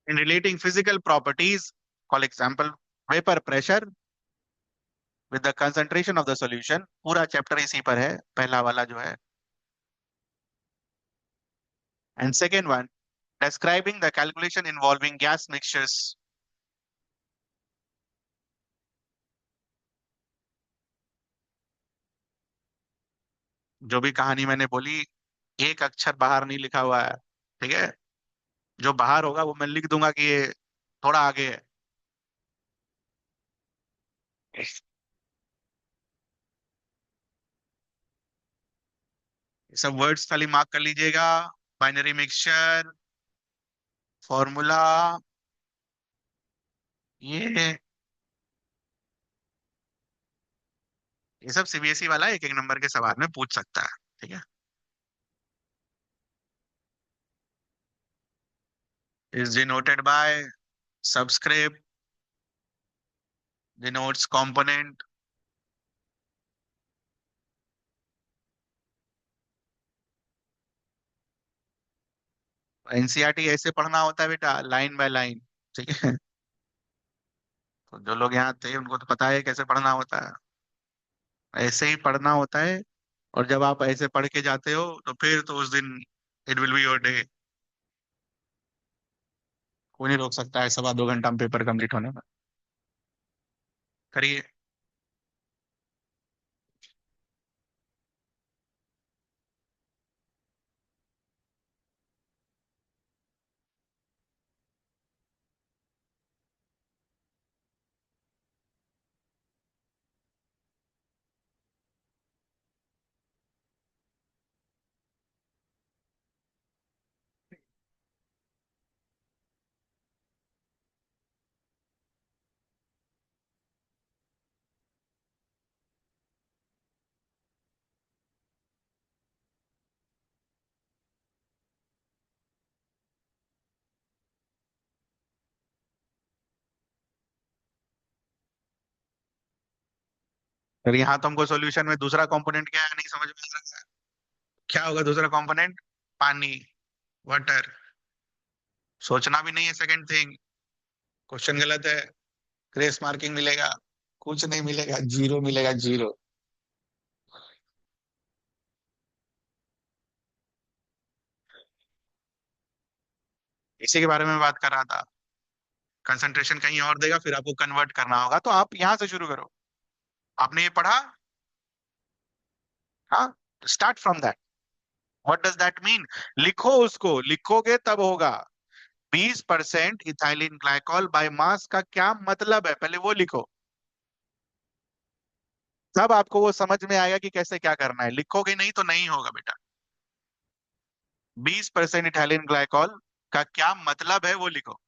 In relating physical properties, for example vapour pressure with the concentration of the solution. पूरा चैप्टर इसी पर है, पहला वाला जो है। And second one, describing the calculation involving gas mixtures। जो भी कहानी मैंने बोली, एक अक्षर बाहर नहीं लिखा हुआ है, ठीक है? जो बाहर होगा वो मैं लिख दूंगा कि ये थोड़ा आगे है। ये सब वर्ड्स खाली मार्क कर लीजिएगा। बाइनरी मिक्सचर, फॉर्मूला, ये सब सीबीएसई वाला एक एक नंबर के सवाल में पूछ सकता है, ठीक है? Is denoted bye subscript, denotes component. NCERT ऐसे पढ़ना होता है बेटा, लाइन बाय लाइन। ठीक है। तो जो लोग यहाँ थे उनको तो पता है कैसे पढ़ना होता है। ऐसे ही पढ़ना होता है। और जब आप ऐसे पढ़ के जाते हो तो फिर तो उस दिन it will be your day. कोई नहीं रोक सकता है 2.25 घंटा में पेपर कंप्लीट होने में। करिए। फिर यहाँ तो हमको सॉल्यूशन में दूसरा कंपोनेंट क्या है नहीं समझ में आ रहा है। क्या होगा दूसरा कंपोनेंट? पानी, वाटर। सोचना भी नहीं है सेकंड थिंग। क्वेश्चन गलत है। ग्रेस मार्किंग मिलेगा? कुछ नहीं मिलेगा, जीरो मिलेगा, जीरो। इसी के बारे में बात कर रहा था। कंसंट्रेशन कहीं और देगा, फिर आपको कन्वर्ट करना होगा, तो आप यहां से शुरू करो। आपने ये पढ़ा? हाँ। Start from that. What does that mean? लिखो, उसको लिखोगे तब होगा। 20% इथाइलिन ग्लाइकॉल बाय मास का क्या मतलब है, पहले वो लिखो। तब आपको वो समझ में आएगा कि कैसे क्या करना है। लिखोगे नहीं तो नहीं होगा बेटा। 20% इथाइलिन ग्लाइकॉल का क्या मतलब है वो लिखो।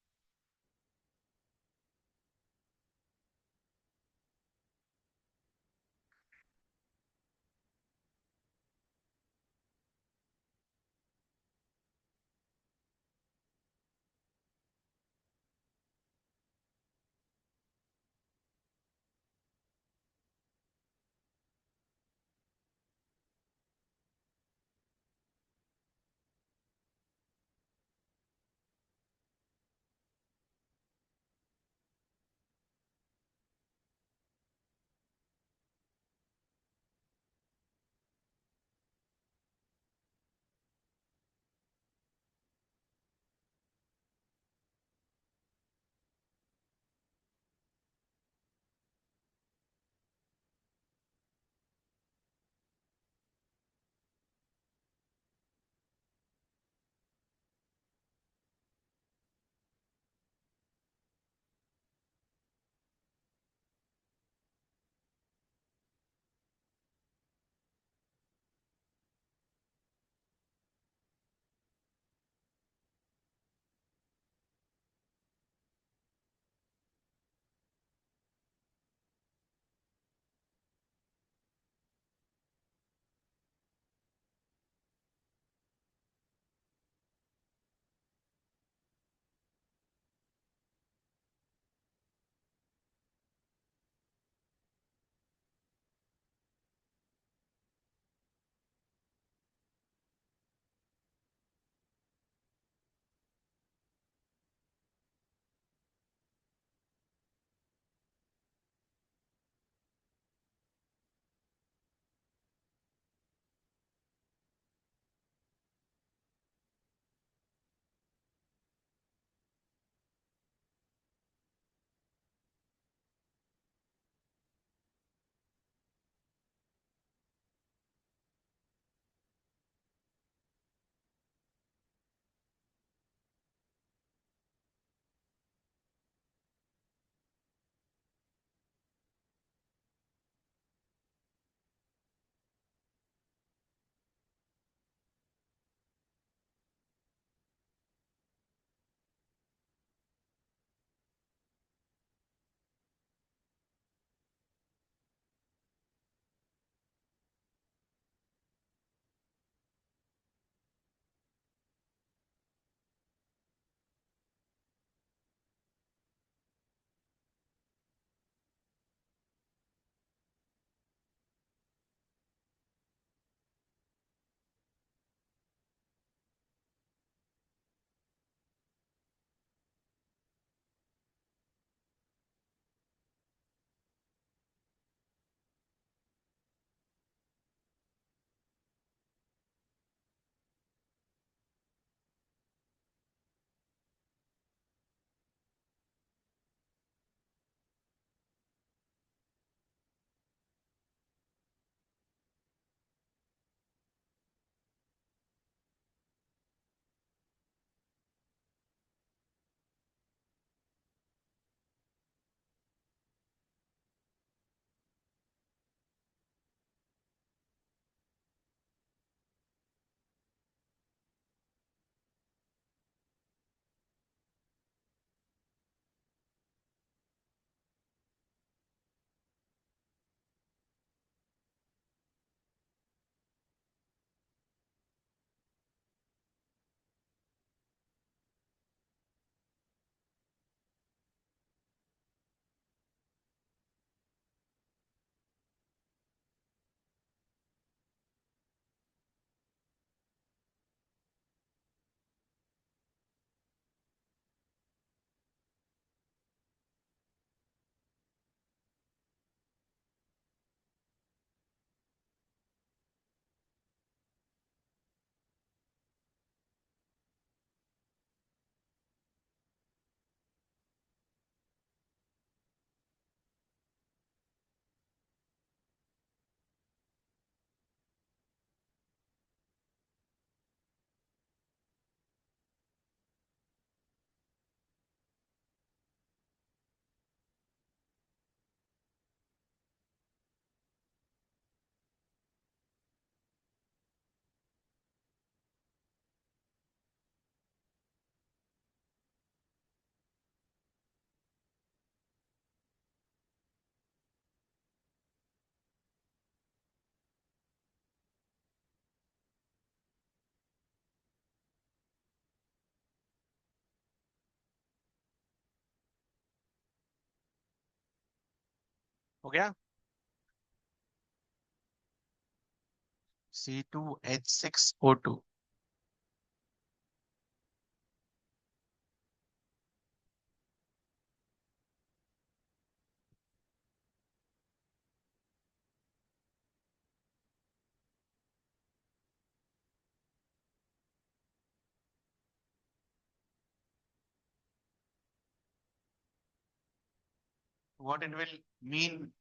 हो गया। C2H6O2। What it will mean?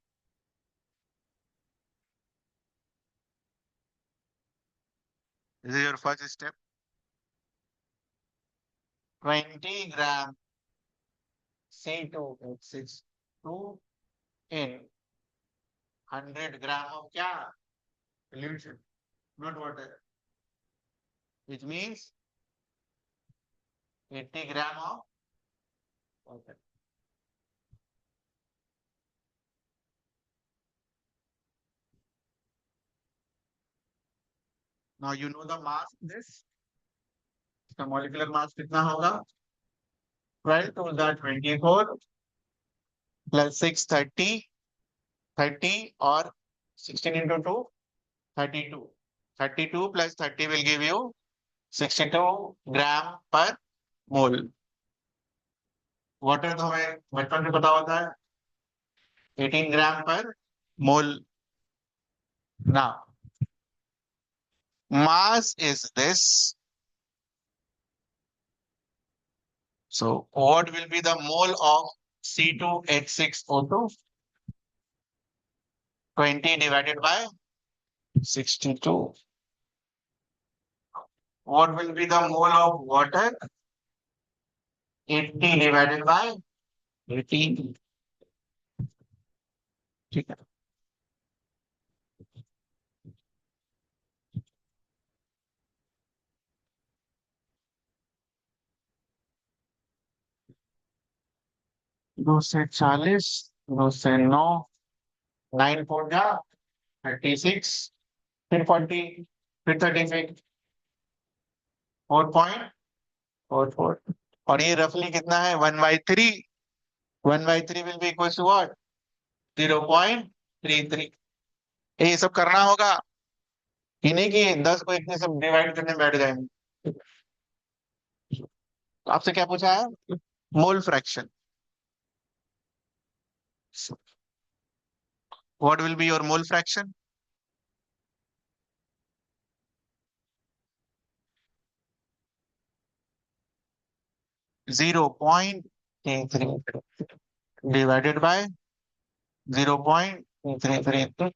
This is your first step. 20 gram C2H6 in 100 gram of क्या? Solution, not water. Which means 80 gram of water. Now you know the mass of this. इसका molecular mass कितना होगा? 12 to the 24 plus 6 30 और 16 into 2 32. 32 plus 30 will give you 62 gram per mole. Water तो हमें बचपन से पता होता है 18 ग्राम per mole. Now mass is this. So what will be the mole of C2H6O2? 20 divided by 62. What will be the mole of water? 80 divided by 18. ठीक है। दो से 40, 2 से 9, 9 4 जा 36, फिर 40, फिर 36, 4.44। और ये रफली कितना है? 1/3। 1/3 will be equal to what? 0.33। ये सब करना होगा, ये नहीं कि 10 को इतने से डिवाइड करने बैठ जाएंगे। तो आपसे क्या पूछा है? Mole fraction. What will be your mole fraction? 0.33 divided by 0.33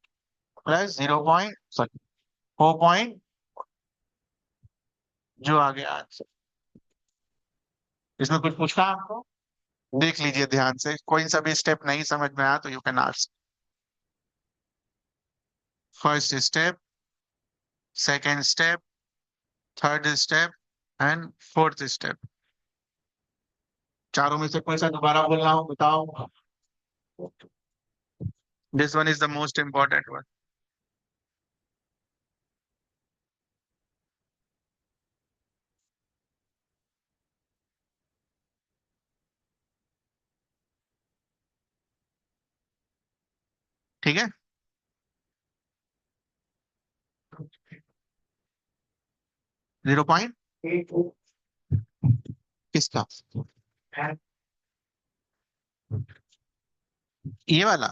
plus 4 point जो आ गया आंसर। इसमें कुछ पूछना है आपको? देख लीजिए ध्यान से, कोई सा भी स्टेप नहीं समझ में आया तो you can ask. First step, second step, third step and fourth step. चारों में से कोई सा दोबारा बोलना हो बताओ। This one is the most important one. ठीक है। 0. किसका? ये वाला?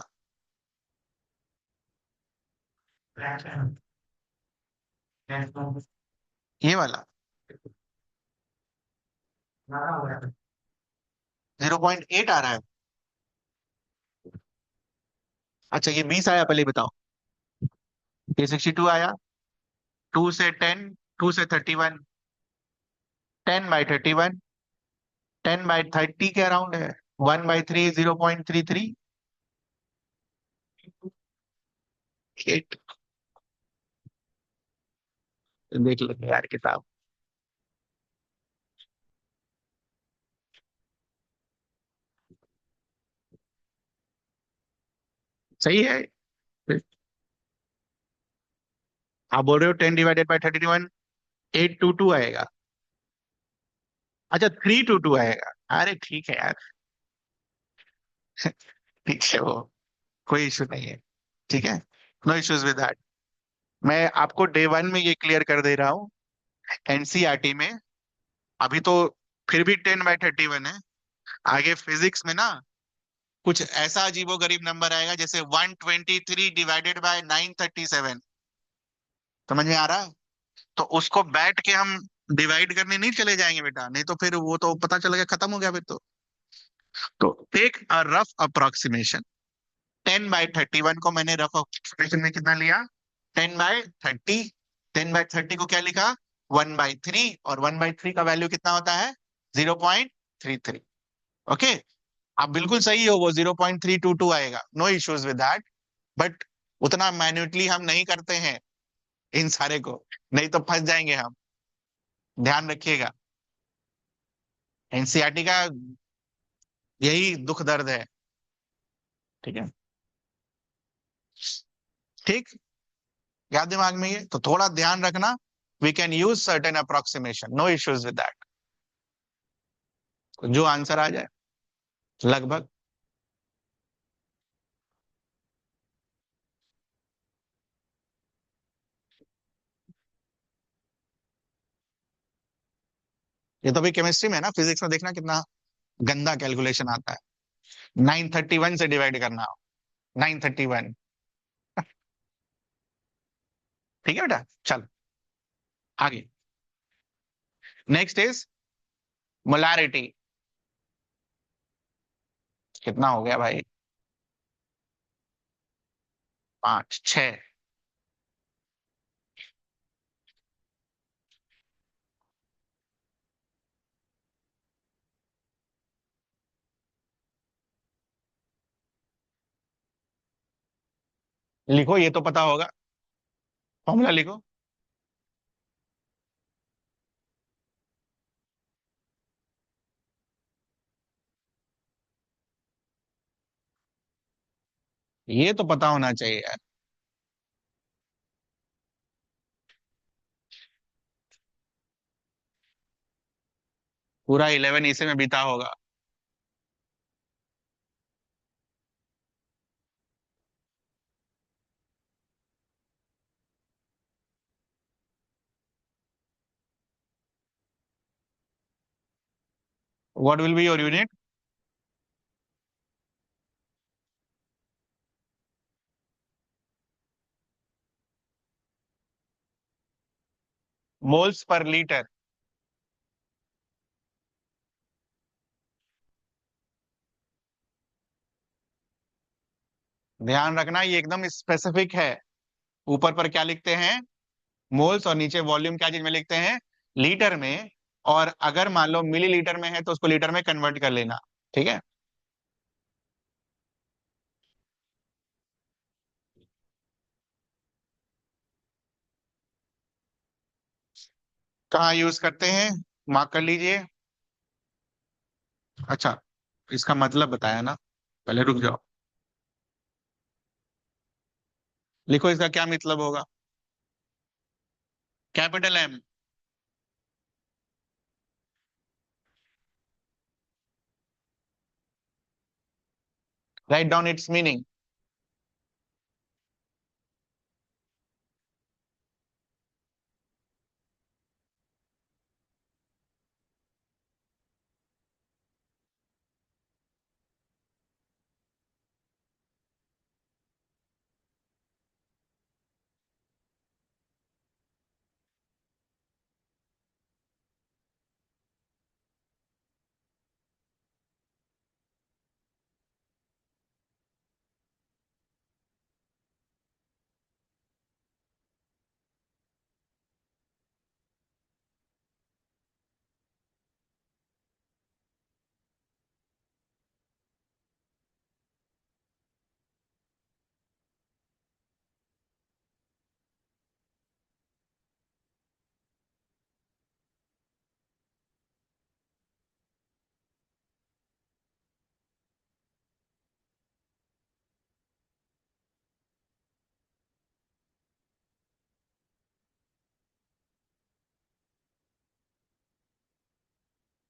ये वाला 0.8 आ रहा है। अच्छा ये 20 आया, पहले बताओ। ये 62 आया। 2 से 10, 2 से 31, 10/31, 10/30 के अराउंड है। 1/3 0.33। 8। देख लो यार किताब। सही है। आप बोल रहे हो 10/31, 822 आएगा। अच्छा 322 आएगा। अरे ठीक है यार। ठीक है वो। कोई इशू नहीं है। ठीक है, नो इश्यूज विद दैट। मैं आपको डे वन में ये क्लियर कर दे रहा हूँ। एनसीईआरटी में अभी तो फिर भी 10/31 है। आगे फिजिक्स में ना कुछ ऐसा अजीबोगरीब नंबर आएगा, जैसे 123 डिवाइडेड बाय 937। समझ में आ रहा है? तो उसको बैठ के हम डिवाइड करने नहीं चले जाएंगे बेटा, नहीं तो फिर वो तो पता चल गया, खत्म हो गया फिर तो टेक अ रफ अप्रोक्सीमेशन। 10/31 को मैंने रफ अप्रोक्सीमेशन में कितना लिया? 10/30। 10/30 को क्या लिखा? 1/3। और 1/3 का वैल्यू कितना होता है? 0.33। ओके, आप बिल्कुल सही हो, वो 0.322 आएगा, no issues with that. But उतना माइन्यूटली हम नहीं करते हैं इन सारे को, नहीं तो फंस जाएंगे हम। ध्यान रखिएगा, एनसीईआरटी का यही दुख दर्द है। ठीक है, ठीक, याद दिमाग में ये तो थोड़ा ध्यान रखना। We can use certain approximation, no issues with that. जो आंसर आ जाए लगभग। ये तो भी केमिस्ट्री में है ना, फिजिक्स में देखना कितना गंदा कैलकुलेशन आता है। 931 से डिवाइड करना, 931। ठीक है बेटा, चल आगे। Next is molarity. कितना हो गया भाई? 5 6। लिखो, ये तो पता होगा, फॉर्मूला लिखो। ये तो पता होना चाहिए यार। पूरा 11 इसी में बीता होगा। What will be your unit? Moles per litre. ध्यान रखना, ये एकदम स्पेसिफिक है। ऊपर पर क्या लिखते हैं? मोल्स, और नीचे वॉल्यूम क्या चीज में लिखते हैं? लीटर में। और अगर मान लो मिलीलीटर में है तो उसको लीटर में कन्वर्ट कर लेना। ठीक है, कहाँ यूज करते हैं? मार्क कर लीजिए। अच्छा, इसका मतलब बताया ना, पहले रुक जाओ। लिखो, इसका क्या मतलब होगा? Capital M. Write down its meaning.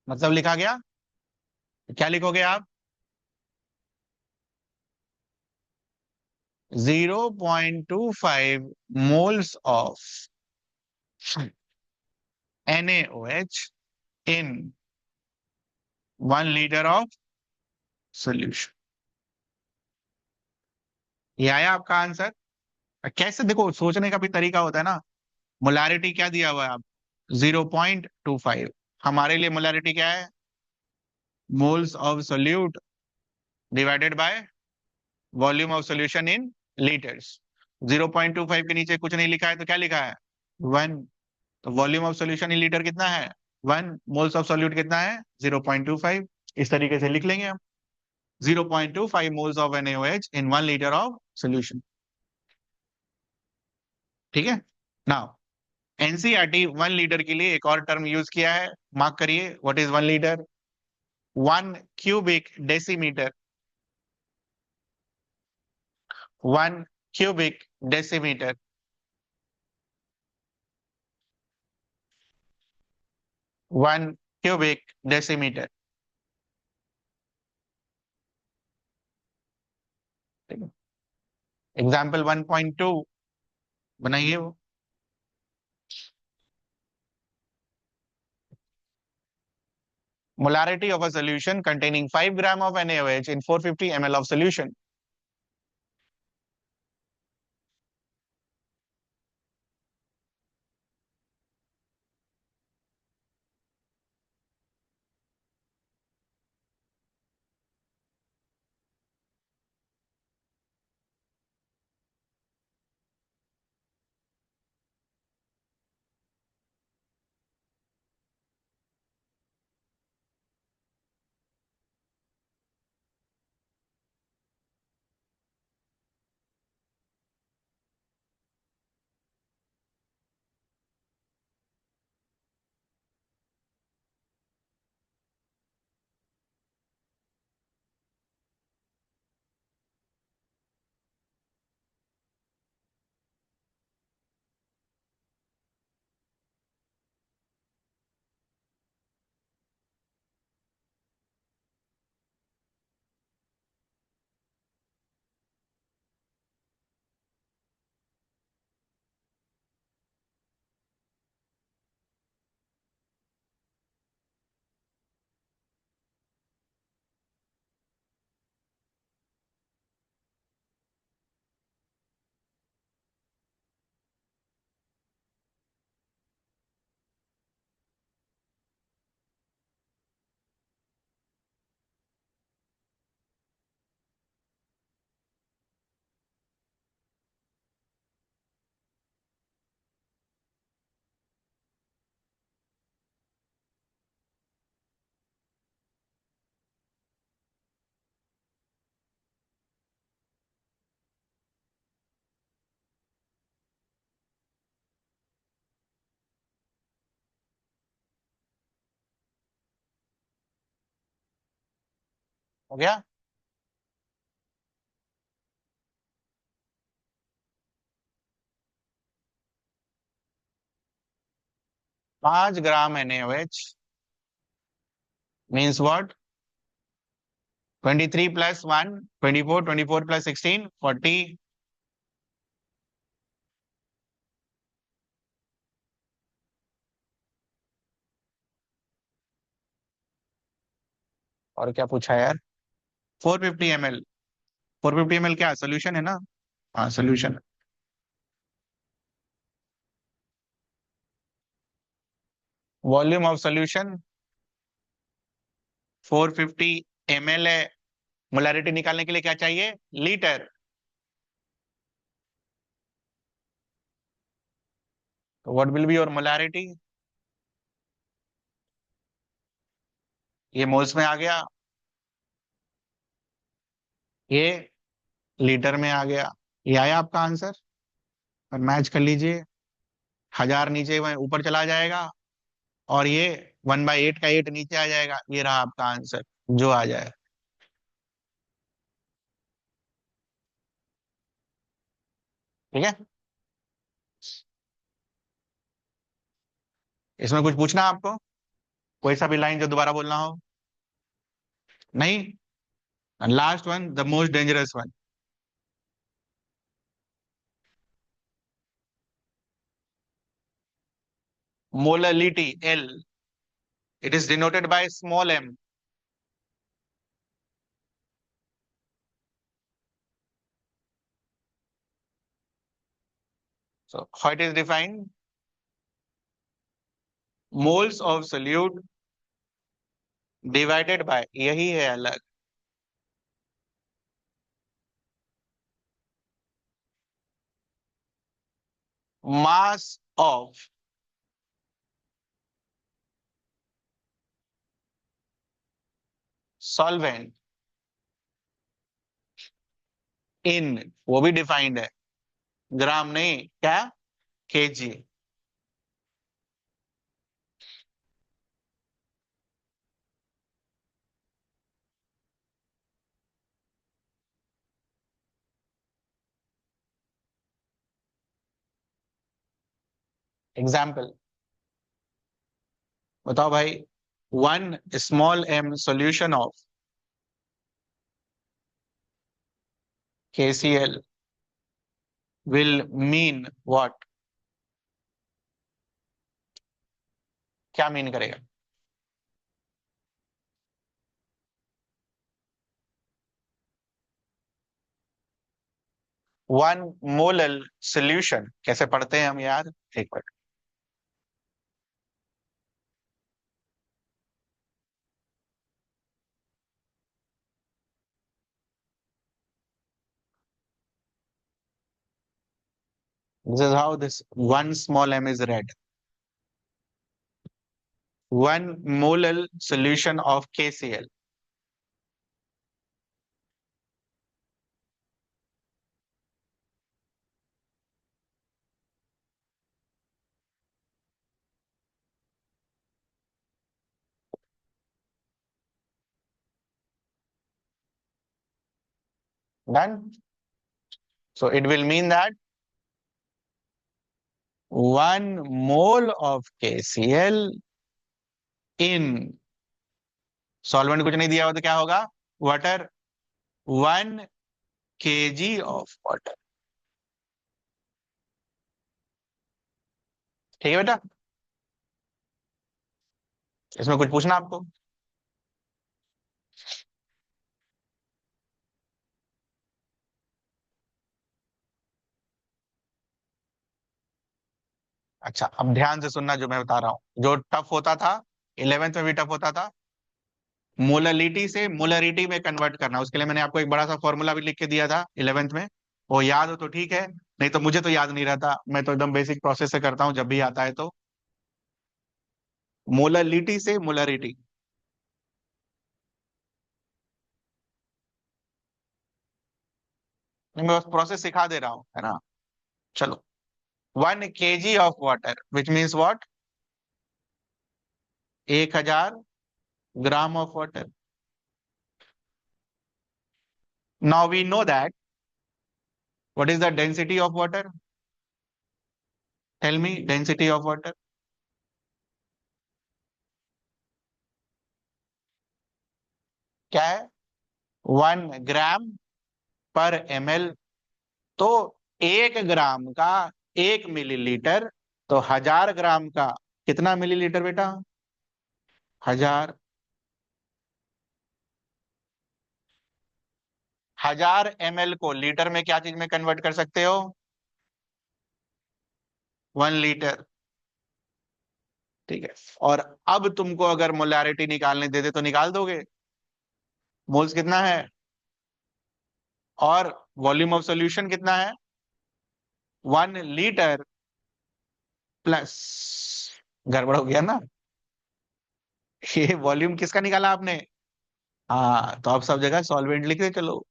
मतलब लिखा गया, क्या लिखोगे आप? 0.25 moles of NaOH in 1 liter of solution. ये आया आपका आंसर। कैसे, देखो सोचने का भी तरीका होता है ना। मोलारिटी क्या दिया हुआ है आप, 0.25। हमारे लिए मोलारिटी क्या है, moles of solute divided by volume of solution in litres. 0.25 के नीचे कुछ नहीं लिखा है तो क्या लिखा है, 1। तो volume of solution in litre कितना है, 1। मोल्स ऑफ सॉल्यूट कितना है, 0.25। इस तरीके से लिख लेंगे हम, 0.25 moles of NaOH in 1 liter of solution. ठीक है। नाउ एनसीईआरटी 1 लीटर के लिए एक और टर्म यूज किया है, मार्क करिए, what is 1 litre. 1 cubic decimetre, 1 cubic decimetre, 1 cubic decimetre. Example 1.2 बनाइए वो। Molarity of a solution containing 5 gram of NaOH in 450 ml of solution। हो गया। 5 ग्राम NaOH means what, 23 plus 1 24, 24 plus 16 40। और क्या पूछा यार, 450 ml। 450 ml क्या सोल्यूशन है ना, हाँ solution. Volume of solution 450 ml है। मोलारिटी निकालने के लिए क्या चाहिए, लीटर। तो what will be your molarity, ये मोल्स में आ गया, ये लीटर में आ गया। ये आया आपका आंसर। और मैच कर लीजिए, 1000 नीचे ऊपर चला जाएगा, और ये 1/8 का 8 नीचे आ जाएगा। ये रहा आपका आंसर, जो आ जाए। ठीक है। इसमें कुछ पूछना है आपको, कोई सा भी लाइन जो दोबारा बोलना हो। नहीं। Last one, the most dangerous one. Molality L, it is denoted by small m. So how it is defined? Moles of solute divided by, यही है अलग, mass of solvent in, वो भी डिफाइंड है, ग्राम नहीं, क्या, केजी. एग्जाम्पल बताओ भाई. One small M solution of KCl will mean what? क्या मीन करेगा? वन मोलल सोल्यूशन कैसे पढ़ते हैं हम यार, एक minute. This is how this one small m is read. One molar solution of KCl. Done. So it will mean that one mole of KCl in solvent कुछ नहीं दिया हो तो क्या होगा, वाटर, 1 kg ऑफ वाटर. ठीक है बेटा, इसमें कुछ पूछना आपको? अच्छा, अब ध्यान से सुनना जो मैं बता रहा हूं, जो टफ होता था 11th में भी टफ होता था, मोलरिटी से मोलरिटी में कन्वर्ट करना, उसके लिए मैंने आपको एक बड़ा सा फॉर्मूला भी लिख के दिया था 11th में. वो याद हो तो ठीक है, नहीं तो मुझे तो याद नहीं रहता, मैं तो एकदम बेसिक प्रोसेस से करता हूं जब भी आता है. तो मोलरिटी से मोलरिटी. मैं बस प्रोसेस सिखा दे रहा हूं, है ना. चलो, 1 kg of water which means what, 1000 gram of water. Now we know that what is the density of water. Tell me density of water. क्या है, 1 ग्राम पर ml. तो 1 ग्राम का 1 मिलीलीटर, तो 1000 ग्राम का कितना मिलीलीटर बेटा, 1000. 1000 ml को लीटर में क्या चीज में कन्वर्ट कर सकते हो, 1 लीटर. ठीक है, और अब तुमको अगर मोलैरिटी निकालने दे दे तो निकाल दोगे, मोल्स कितना है, और वॉल्यूम ऑफ सॉल्यूशन कितना है, 1 लीटर प्लस, गड़बड़ हो गया ना. ये वॉल्यूम किसका निकाला आपने, हाँ, तो अब सब जगह सॉल्वेंट लिख दे चलो,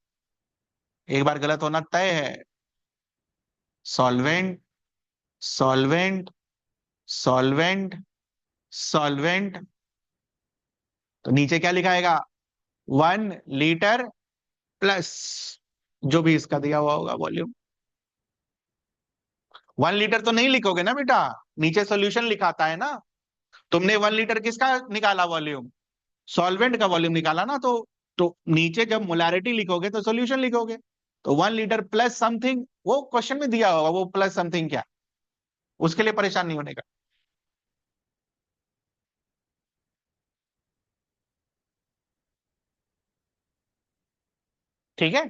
एक बार गलत होना तय है. Solvent, solvent, solvent, solvent. तो नीचे क्या लिखाएगा, 1 लीटर प्लस जो भी इसका दिया हुआ होगा वॉल्यूम. 1 लीटर तो नहीं लिखोगे ना बेटा, नीचे सॉल्यूशन लिखाता है ना. तुमने 1 लीटर किसका निकाला वॉल्यूम, सॉल्वेंट का वॉल्यूम निकाला ना. तो नीचे जब मोलारिटी लिखोगे तो सॉल्यूशन लिखोगे. तो 1 लीटर प्लस समथिंग, वो क्वेश्चन में दिया होगा, वो प्लस समथिंग क्या, उसके लिए परेशान नहीं होने का. ठीक है।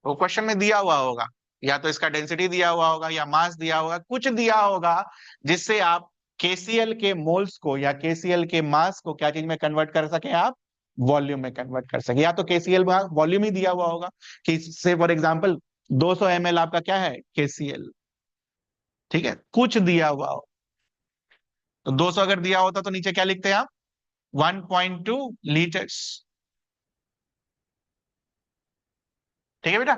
वो क्वेश्चन में दिया हुआ होगा, या तो इसका डेंसिटी दिया हुआ होगा या मास दिया होगा, कुछ दिया होगा जिससे आप केसीएल के मोल्स को या केसीएल के मास को क्या चीज में कन्वर्ट कर सके, आप वॉल्यूम में कन्वर्ट कर सके। या तो केसीएल वॉल्यूम ही दिया हुआ होगा कि से फॉर एग्जांपल 200 ml आपका क्या है, केसीएल। ठीक है, कुछ दिया हुआ हो तो 200 अगर दिया होता तो नीचे क्या लिखते हैं आप, 1.2 लीटर्स। ठीक है बेटा।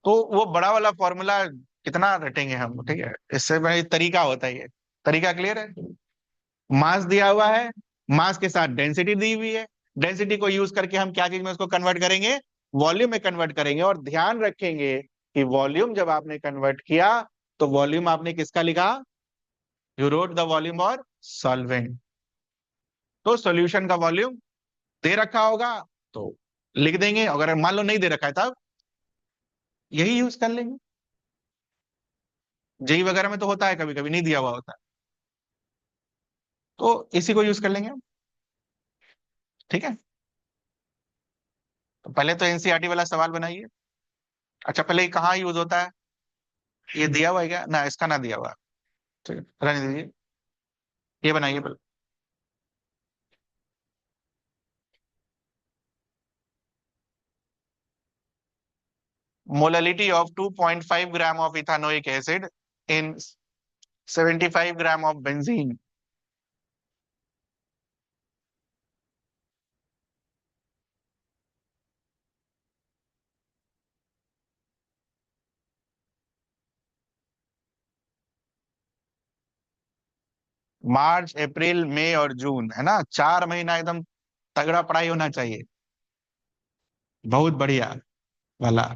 तो वो बड़ा वाला फॉर्मूला कितना रटेंगे हम, ठीक है, इससे भाई तरीका होता है ये। तरीका क्लियर है। मास दिया हुआ है, मास के साथ डेंसिटी दी हुई है, डेंसिटी को यूज करके हम क्या चीज में उसको कन्वर्ट करेंगे, वॉल्यूम में कन्वर्ट करेंगे। और ध्यान रखेंगे कि वॉल्यूम जब आपने कन्वर्ट किया तो वॉल्यूम आपने किसका लिखा, यू रोट द वॉल्यूम और सॉल्वेंट। तो सॉल्यूशन का वॉल्यूम दे रखा होगा तो लिख देंगे, अगर मान लो नहीं दे रखा है तब यही यूज कर लेंगे। जेई वगैरह में तो होता है कभी कभी नहीं दिया हुआ होता है, तो इसी को यूज कर लेंगे हम। ठीक है। तो पहले तो एनसीईआरटी वाला सवाल बनाइए। अच्छा, पहले ये कहाँ यूज होता है, ये दिया हुआ है क्या ना, इसका ना दिया हुआ है। ठीक है, रहने दीजिए, ये बनाइए पहले। Molality of 2.5 gram of ethanoic acid in 75 gram of benzene. मार्च अप्रैल मई और जून, है ना, 4 महीना एकदम तगड़ा पढ़ाई होना चाहिए, बहुत बढ़िया वाला।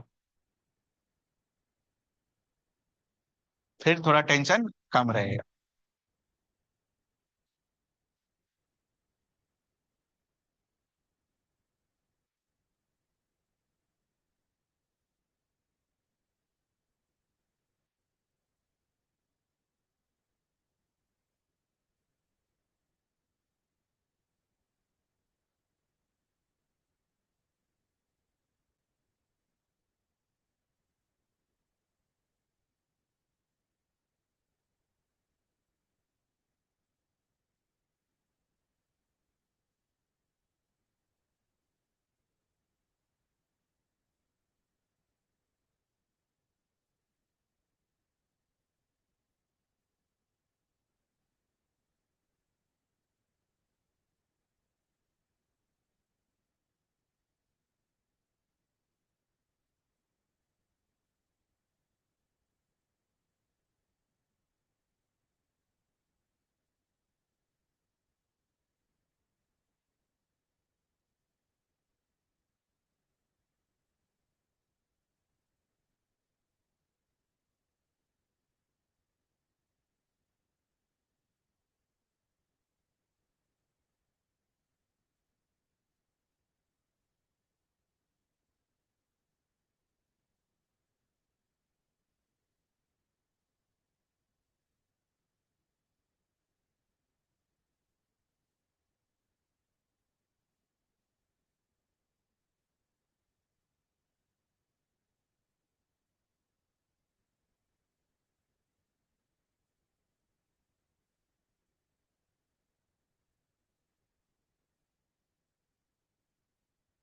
फिर थोड़ा टेंशन कम रहेगा।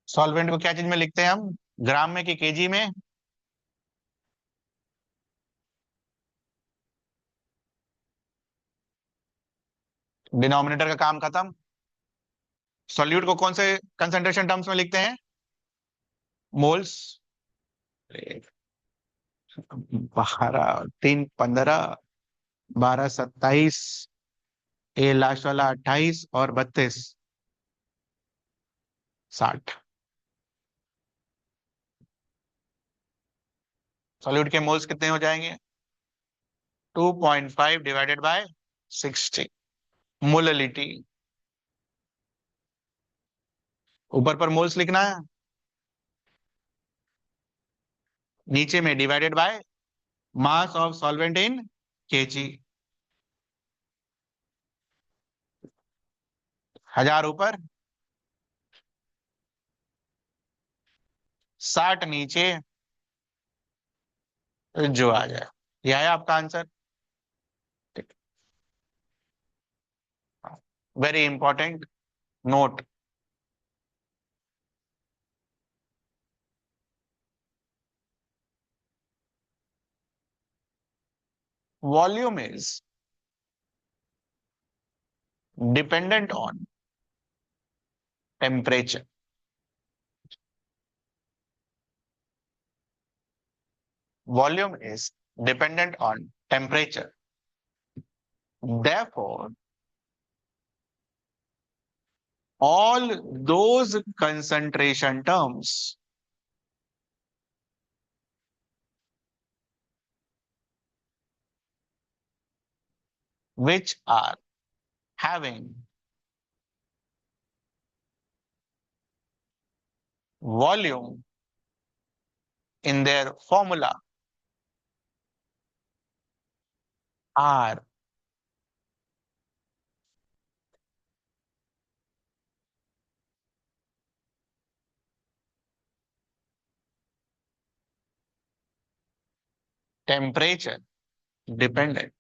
सॉल्वेंट को क्या चीज में लिखते हैं हम, ग्राम में कि केजी में। डिनोमिनेटर का काम खत्म। सॉल्यूट को कौन से कंसंट्रेशन टर्म्स में लिखते हैं, मोल्स। 12 3 15, 12 27, ए लास्ट वाला 28 और 32 60। सॉल्यूट के मोल्स कितने हो जाएंगे, 2.5 डिवाइडेड बाय 60 मोललिटी। ऊपर पर मोल्स लिखना है, नीचे में divided by mass of solvent in KG. 1000 ऊपर 60 नीचे, जो आ जाए। यह है आपका answer. Very important note. Volume is dependent on temperature. Volume is dependent on temperature. Therefore, all those concentration terms which are having volume in their formula are temperature dependent.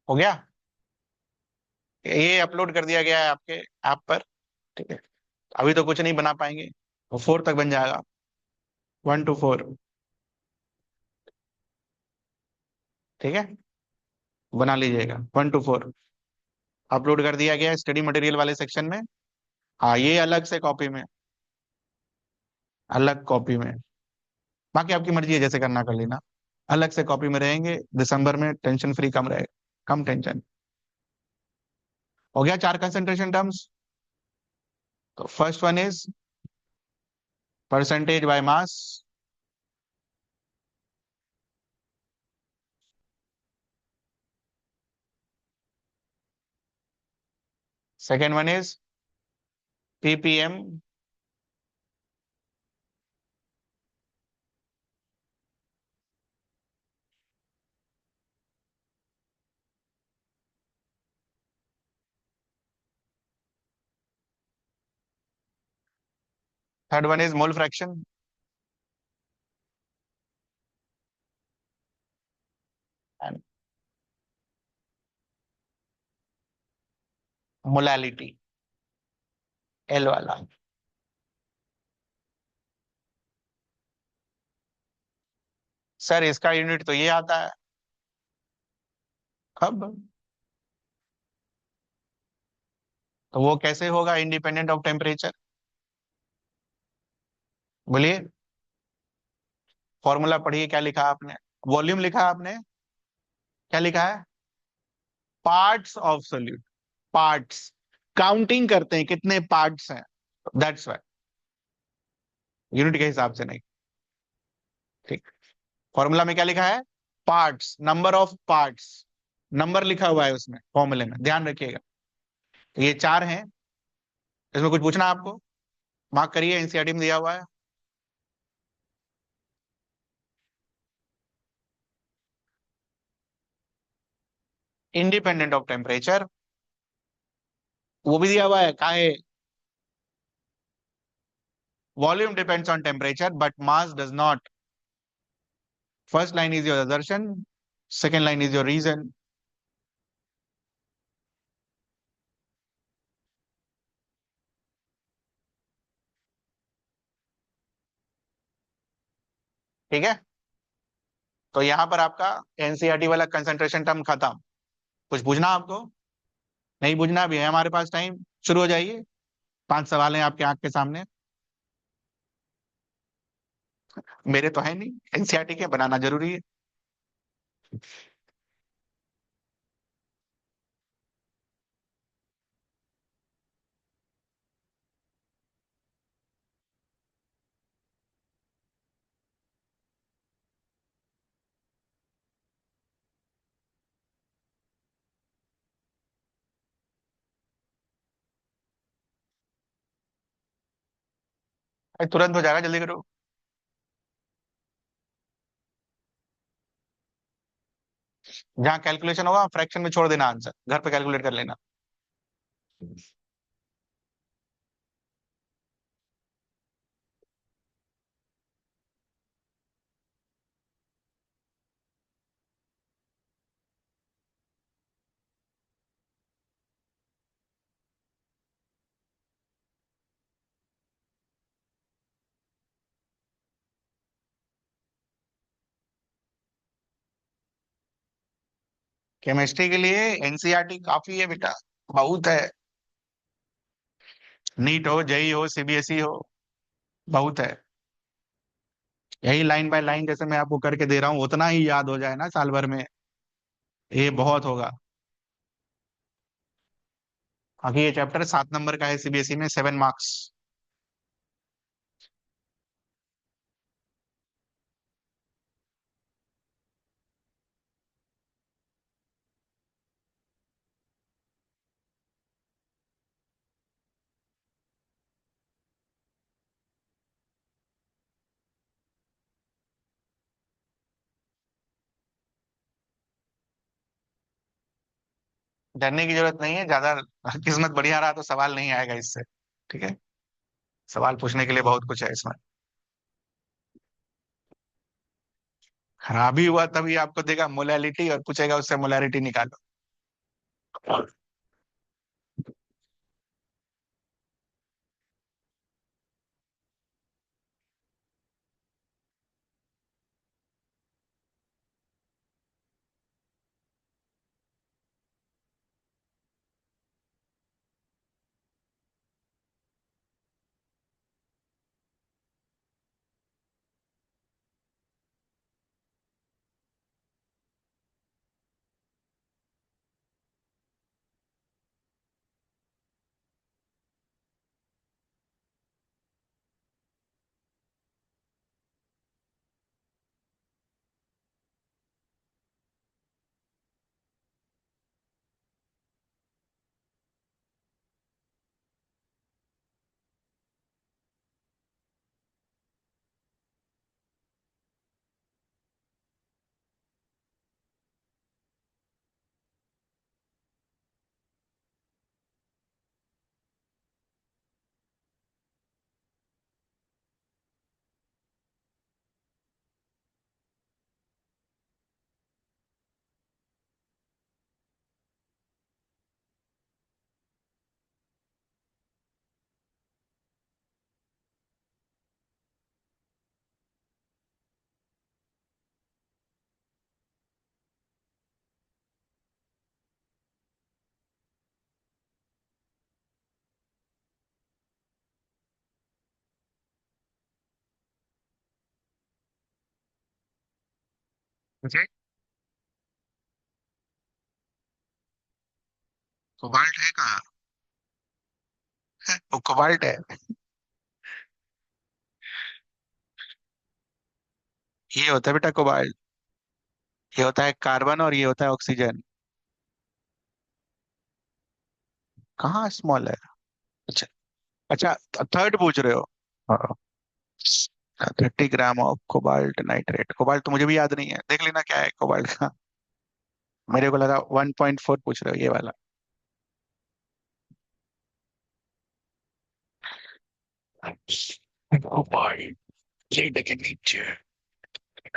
हो गया? ये अपलोड कर दिया गया है आपके ऐप पर। ठीक है, अभी तो कुछ नहीं बना पाएंगे, तो 4 तक बन जाएगा। 1 to 4। ठीक है, बना लीजिएगा 1 to 4। अपलोड कर दिया गया है स्टडी मटेरियल वाले सेक्शन में। हाँ, ये अलग से कॉपी में, अलग कॉपी में। बाकी आपकी मर्जी है, जैसे करना कर लेना। अलग से कॉपी में रहेंगे, दिसंबर में टेंशन फ्री कम रहेगा, कम टेंशन। हो गया 4 कंसंट्रेशन टर्म्स। तो first one is percentage by mass. Second one is ppm. Third one is mole fraction. And molality, L वाला। सर इसका यूनिट तो ये आता है। अब तो वो कैसे होगा इंडिपेंडेंट ऑफ टेम्परेचर? बोलिए, फॉर्मूला पढ़िए, क्या लिखा आपने? वॉल्यूम लिखा आपने, क्या लिखा है? Parts of solute. Parts, counting करते हैं कितने पार्ट्स हैं, दैट्स वाई। यूनिट के हिसाब से नहीं। ठीक, फॉर्मूला में क्या लिखा है? Parts, number of parts. Number लिखा हुआ है उसमें फॉर्मूले में, ध्यान रखिएगा। तो ये चार हैं। इसमें कुछ पूछना है आपको? मार्क करिए, एनसीईआरटी में दिया हुआ है। इंडिपेंडेंट ऑफ टेम्परेचर, वो भी दिया हुआ है, का है? Volume depends on temperature but mass does not. First line is your assertion, second line is your reason. ठीक है, तो यहां पर आपका एनसीईआरटी वाला कंसंट्रेशन टर्म खत्म। कुछ पूछना आपको? नहीं पूछना, भी है हमारे पास टाइम। शुरू हो जाइए। 5 सवाल हैं आपके आंख के सामने। मेरे तो है नहीं, एनसीईआरटी के बनाना जरूरी है। अरे तुरंत हो जाएगा, जल्दी करो। जहाँ कैलकुलेशन होगा फ्रैक्शन में छोड़ देना, आंसर घर पे कैलकुलेट कर लेना। केमिस्ट्री के लिए एनसीईआरटी काफी है बेटा, बहुत है। नीट हो, जेई हो, सीबीएसई हो, बहुत है। यही लाइन बाय लाइन जैसे मैं आपको करके दे रहा हूँ, उतना ही याद हो जाए ना साल भर में, ये बहुत होगा। बाकी ये चैप्टर 7 नंबर का है, सीबीएसई में 7 मार्क्स। डरने की जरूरत नहीं है ज्यादा। किस्मत बढ़िया रहा तो सवाल नहीं आएगा इससे। ठीक है, सवाल पूछने के लिए बहुत कुछ है इसमें। खराबी हुआ तभी आपको देगा मोलैलिटी और पूछेगा उससे मोलैरिटी निकालो। मुझे कोबाल्ट है कहाँ? वो कोबाल्ट है। ये होता है बेटा कोबाल्ट। ये होता है कार्बन और ये होता है ऑक्सीजन। कहाँ स्मॉल है? अच्छा। अच्छा, थर्ड पूछ रहे हो? हाँ। 30 gram of cobalt nitrate. Cobalt तो मुझे भी याद नहीं है, देख लेना क्या है कोबाल्ट का। मेरे को लगा 1.4 पूछ रहे हो, ये वाला। कोबाल्ट lead के नीचे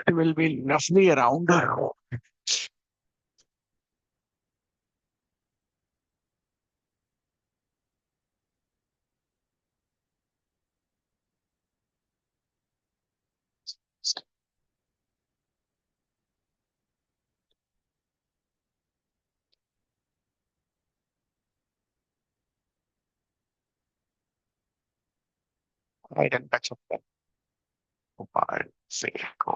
it will be roughly around 75। Cobalt से को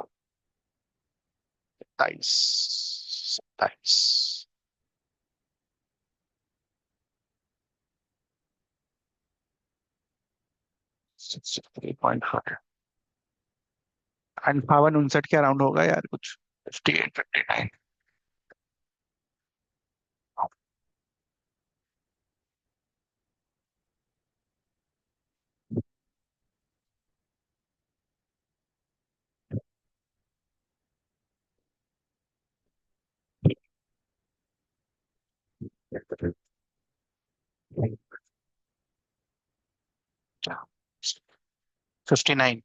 27। अंठावन उनसठ के अराउंड होगा यार कुछ। 58 59। 59।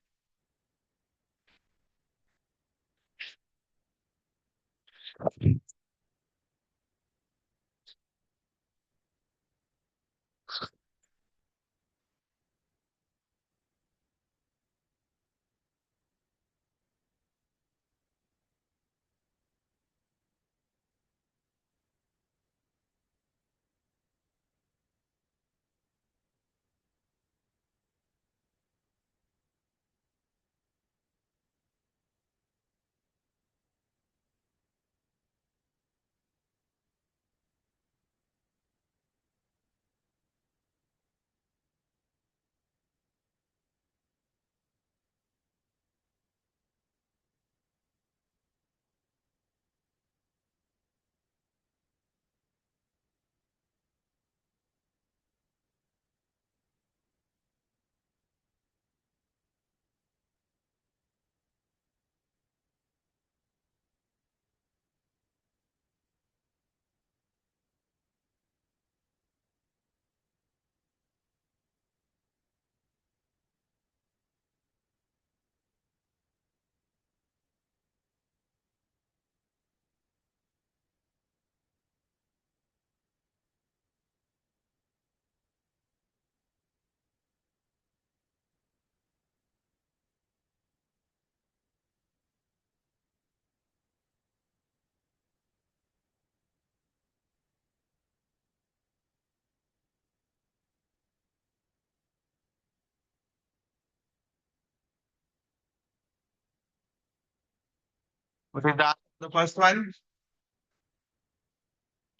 First one.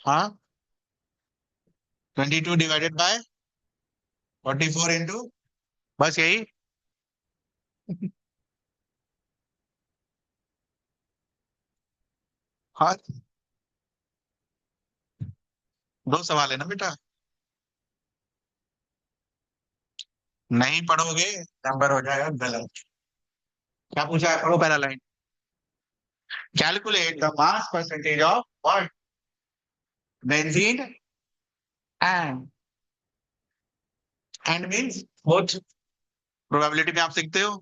हाँ। 22 डिवाइडेड बाय 44 इंटू। बस यही। हाँ। दो सवाल है ना बेटा। नहीं पढ़ोगे नंबर हो जाएगा गलत। क्या पूछा है, पढ़ो पहला line. Calculate the mass percentage of what? Benzene and. And means both. Probability में आप सीखते हो।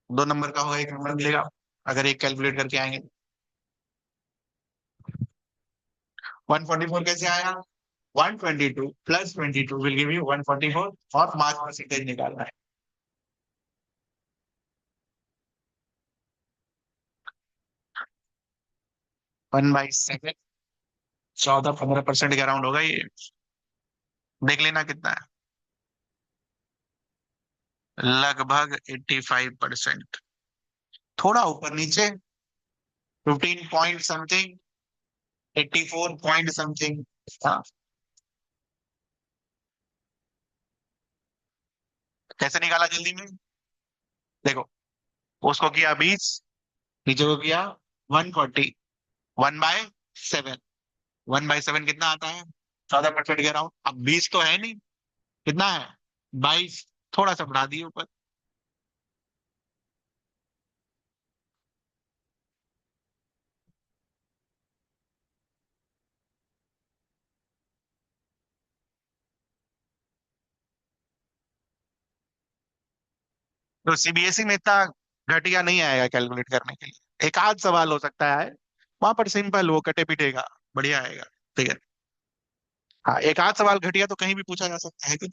दो नंबर का होगा, एक नंबर मिलेगा अगर एक कैलकुलेट करके आएंगे। 144 कैसे आया? 122 प्लस 22 विल गिव यू 144 और मास परसेंटेज निकालना है। 1/7। 14-15% के अराउंड होगा ये। देख लेना कितना है। लगभग 85%। थोड़ा ऊपर नीचे। 15 पॉइंट समथिंग। 84 point something. हाँ। कैसे निकाला जल्दी में? देखो, उसको किया 20, नीचे को किया 140। 1/7। 7। 1/7 कितना आता है? 14% के अराउंड। अब 20 तो है नहीं, कितना है? 22। थोड़ा सा बढ़ा दिए ऊपर। तो सीबीएसई में इतना घटिया नहीं आएगा कैलकुलेट करने के लिए, एक आध सवाल हो सकता है वहां पर सिंपल, वो कटे पिटेगा, बढ़िया आएगा। ठीक है। हाँ, एक आध सवाल घटिया तो कहीं भी पूछा जा सकता है कि।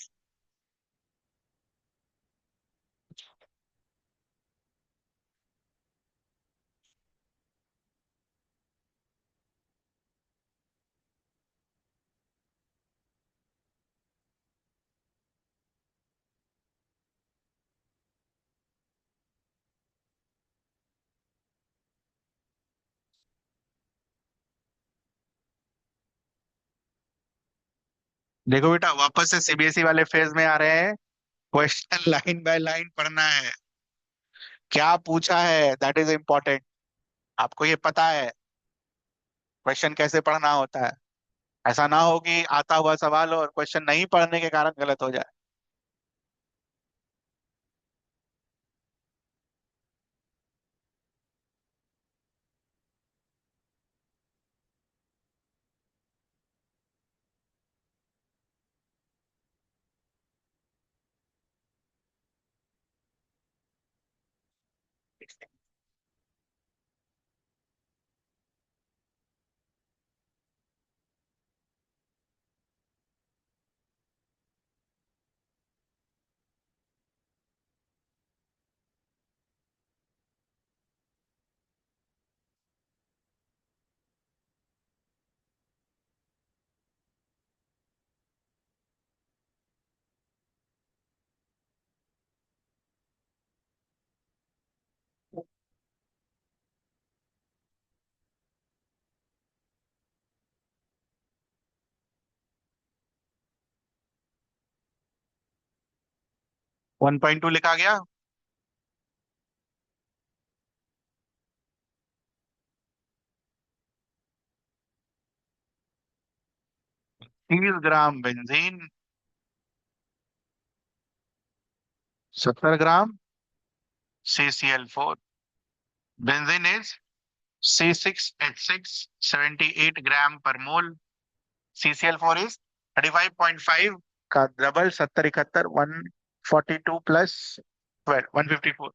देखो बेटा, वापस से सीबीएसई वाले फेज में आ रहे हैं। क्वेश्चन लाइन बाय लाइन पढ़ना है। क्या पूछा है दैट इज इम्पोर्टेंट। आपको ये पता है क्वेश्चन कैसे पढ़ना होता है। ऐसा ना हो कि आता हुआ सवाल हो और क्वेश्चन नहीं पढ़ने के कारण गलत हो जाए। 1.2 लिखा गया। 30 gram benzene, 70 gram CCl4। Benzene is C6H6, 78 gram per mole. CCl4 is 35.5 का double, 70, 71, 142 plus 12, 154।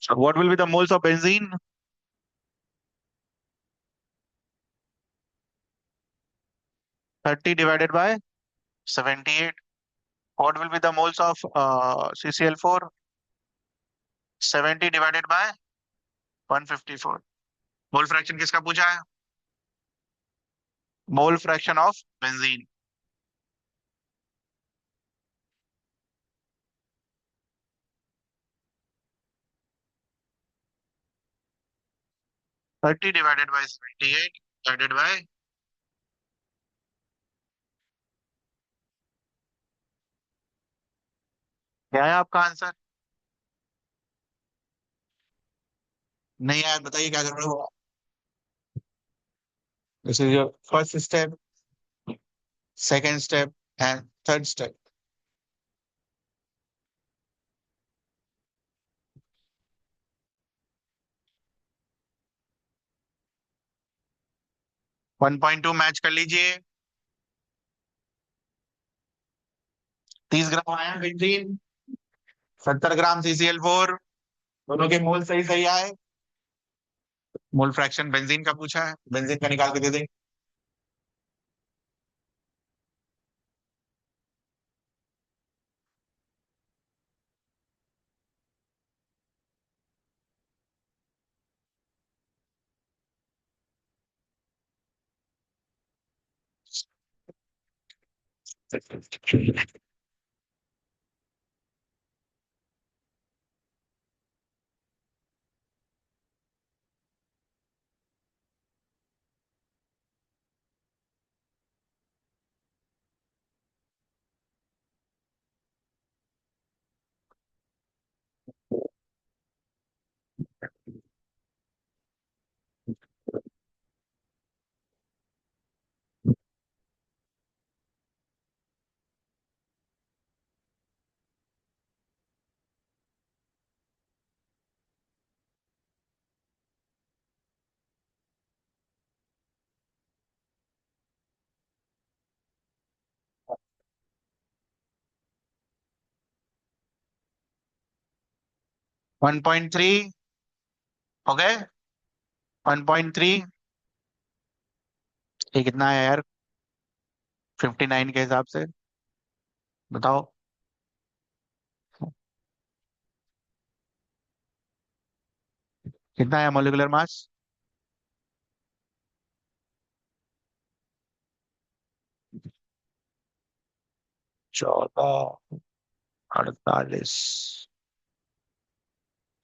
So what will be the moles of benzene? 30 divided by 78. What will be the moles of CCl4? 70 divided by 154। Mole fraction किसका पूछा है? मोल fraction of benzene. 30 divided by 78 divided by. क्या है आपका answer? नहीं यार, बताइए क्या करना होगा। This is your first step, second step and third step. 1.2 match कर लीजिए। 30 ग्राम आया बेंजीन, 70 ग्राम CCl4। दोनों के मोल सही सही आए। मोल फ्रैक्शन बेंजीन का पूछा है, बेंजीन का निकाल के दे देंगे। 1.3 हो गए। 1.3 ये कितना है यार? 59 के हिसाब से बताओ। कितना है मोलिकुलर मास? 14 48।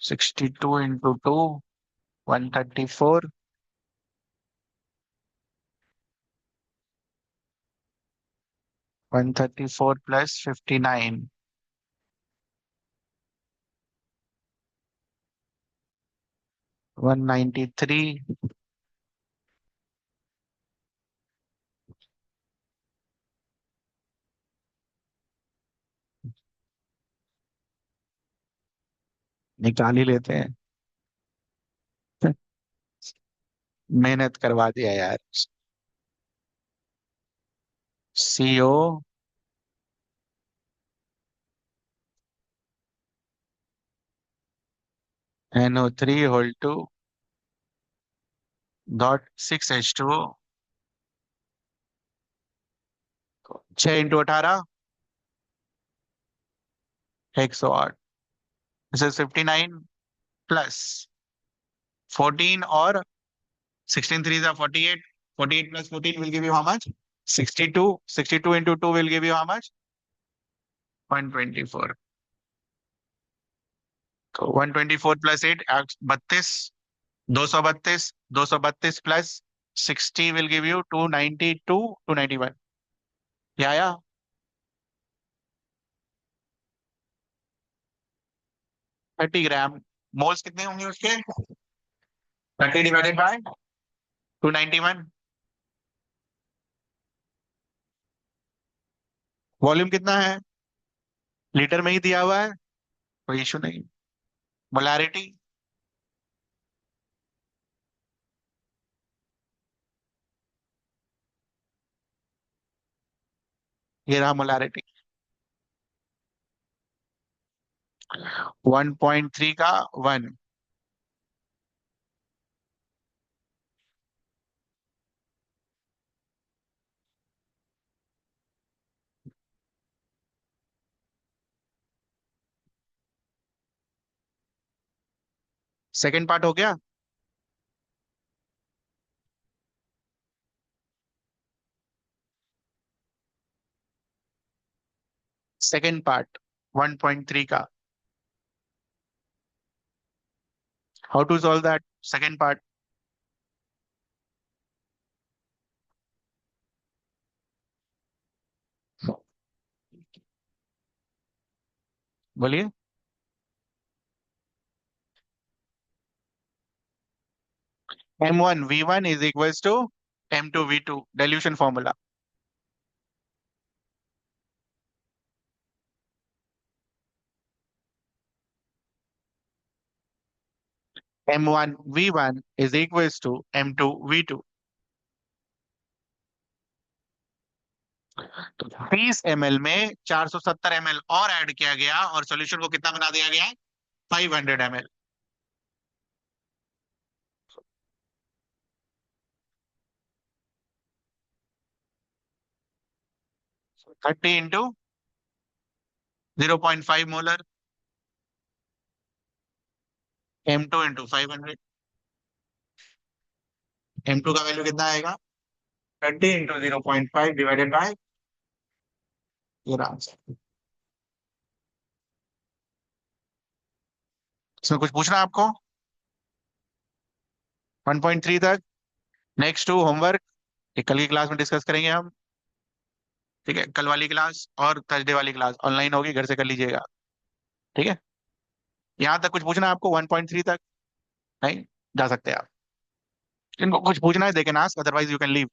62 × 2 134। 134 प्लस 59। 193। निकाल ही लेते हैं। मेहनत करवा दिया यार। CO NO3 whole 2 .6 H2O। 6 × 18 108। This is 59 plus 14 और 16 3 is 48। 48 plus 14 will give you how much? 62। 62 into 2 will give you how much? 124। तो 124 plus 8 32। 232। 232 plus 60 will give you 292 291। ये आया। 30 ग्राम। मोल्स कितने होंगे उसके? 30 डिवाइडेड बाय 291। वॉल्यूम कितना है? लीटर में ही दिया हुआ है, कोई इशू नहीं। मोलारिटी? ये रहा मोलारिटी। 1.3 का 1। सेकेंड पार्ट हो गया। सेकेंड पार्ट 1.3 का। How to solve that second part? बोलिए। M1 V1 is equals to M2 V2 dilution formula. M1 V1 is equals to M2 V2। तो 30 ml में 470 ml और ऐड किया गया और सॉल्यूशन को कितना बना दिया गया? 500 ml। 30 × 0.5 मोलर। M2 × 500। M2 का वैल्यू कितना आएगा? 30 × 0.5 डिवाइडेड बाय ये आंसर। इसमें कुछ पूछना है आपको? 1.3 तक। नेक्स्ट टू होमवर्क, ये कल की क्लास में डिस्कस करेंगे हम। ठीक है, कल वाली क्लास और थर्सडे वाली क्लास ऑनलाइन होगी, घर से कर लीजिएगा। ठीक है। यहाँ तक कुछ पूछना है आपको? 1.3 तक नहीं जा सकते आप? इनको कुछ पूछना है they can ask, otherwise you can leave.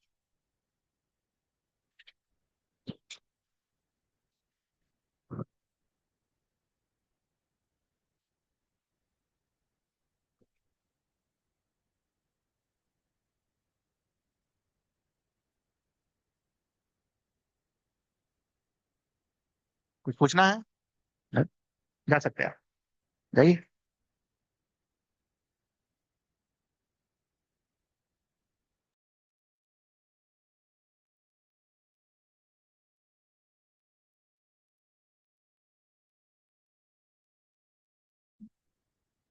कुछ पूछना है? जा सकते हैं आप, जाइए।